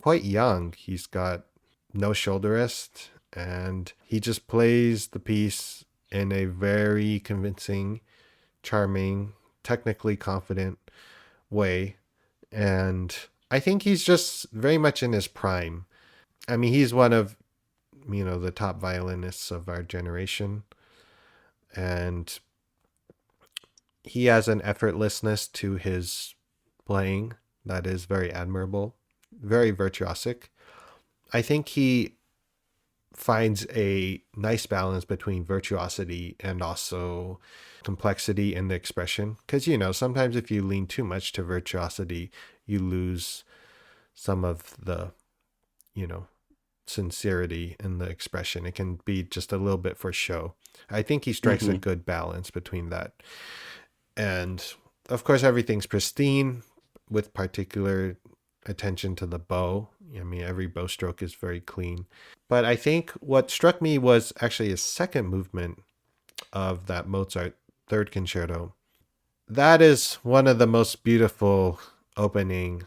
A: quite young. He's got no shoulder rest and he just plays the piece in a very convincing, charming, technically confident way. And I think he's just very much in his prime. I mean, he's one of the top violinists of our generation, and he has an effortlessness to his playing that is very admirable, very virtuosic. I think he finds a nice balance between virtuosity and also complexity in the expression, because sometimes if you lean too much to virtuosity, you lose some of the you know sincerity in the expression. It can be just a little bit for show. I think he strikes a
B: Hmm.
A: good balance between that. And of course, everything's pristine with particular attention to the bow. I mean, every bow stroke is very clean. But I think what struck me was actually a second movement of that Mozart third concerto. That is one of the most beautiful opening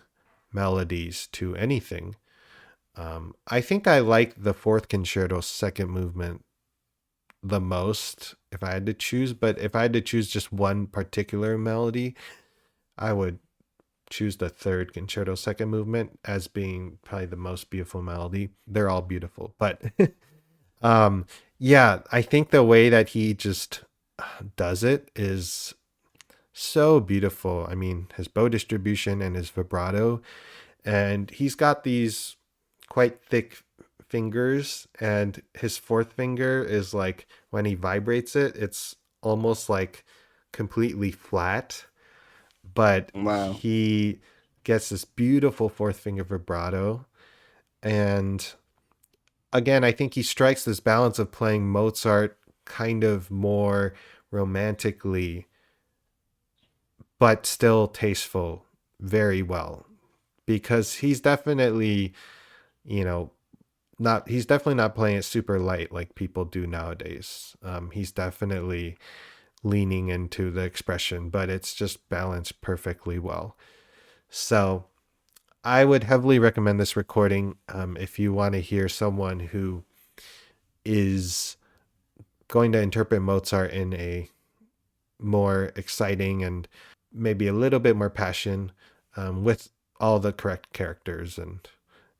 A: melodies to anything. I think I like the fourth concerto second movement the most if I had to choose, but if I had to choose just one particular melody, I would choose the third concerto second movement as being probably the most beautiful melody. They're all beautiful, but um yeah, I think the way that he just does it is so beautiful. I mean, his bow distribution and his vibrato, and he's got these quite thick fingers, and his fourth finger is like when he vibrates it, it's almost like completely flat, but
B: Wow.
A: he gets this beautiful fourth finger vibrato. And again, I think he strikes this balance of playing Mozart kind of more romantically, but still tasteful very well. Because he's definitely, you know, he's definitely not playing it super light like people do nowadays. He's definitely leaning into the expression, but it's just balanced perfectly well. So I would heavily recommend this recording if you want to hear someone who is going to interpret Mozart in a more exciting and maybe a little bit more passion with all the correct characters. And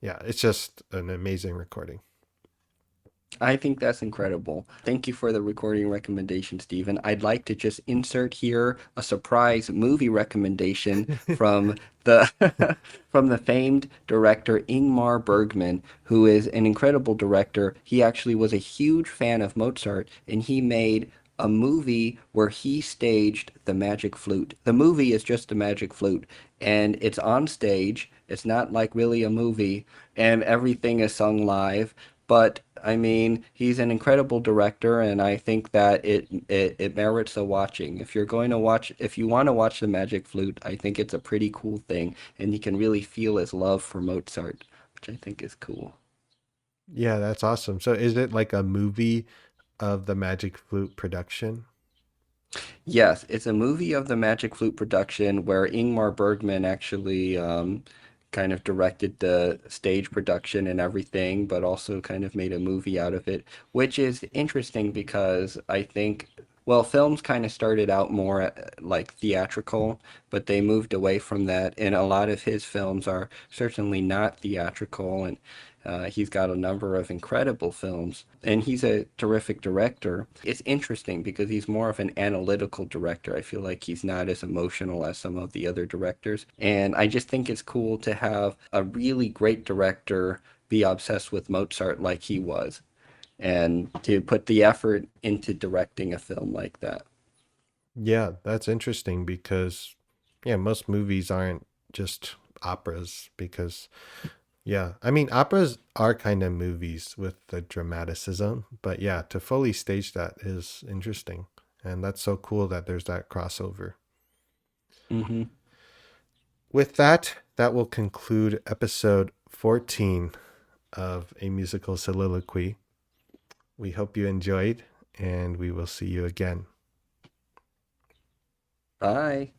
A: yeah, it's just an amazing recording.
B: I think that's incredible. Thank you for the recording recommendation, Stephen. I'd like to just insert here a surprise movie recommendation from the from the famed director Ingmar Bergman, who is an incredible director. He actually was a huge fan of Mozart, and he made a movie where he staged the magic flute. The movie is just a magic flute, and it's on stage. It's not like really a movie, and everything is sung live. But I mean, he's an incredible director, and I think that it merits a watching. If you're going to watch, if you want to watch The Magic Flute, I think it's a pretty cool thing, and you can really feel his love for Mozart, which I think is cool.
A: Yeah, that's awesome. So is it like a movie of the Magic Flute production?
B: Yes, it's a movie of the Magic Flute production where Ingmar Bergman actually kind of directed the stage production and everything, but also kind of made a movie out of it, which is interesting because I think, well, films kind of started out more like theatrical, but they moved away from that, and a lot of his films are certainly not theatrical, and he's got a number of incredible films, and he's a terrific director. It's interesting because he's more of an analytical director. I feel like he's not as emotional as some of the other directors. And I just think it's cool to have a really great director be obsessed with Mozart like he was, and to put the effort into directing a film like that.
A: Yeah, that's interesting because yeah, most movies aren't just operas because yeah, I mean operas are kind of movies with the dramaticism, but yeah, to fully stage that is interesting. And that's so cool that there's that crossover.
B: Hmm.
A: With that, that will conclude episode 14 of A Musical Soliloquy. We hope you enjoyed, and we will see you again.
B: Bye.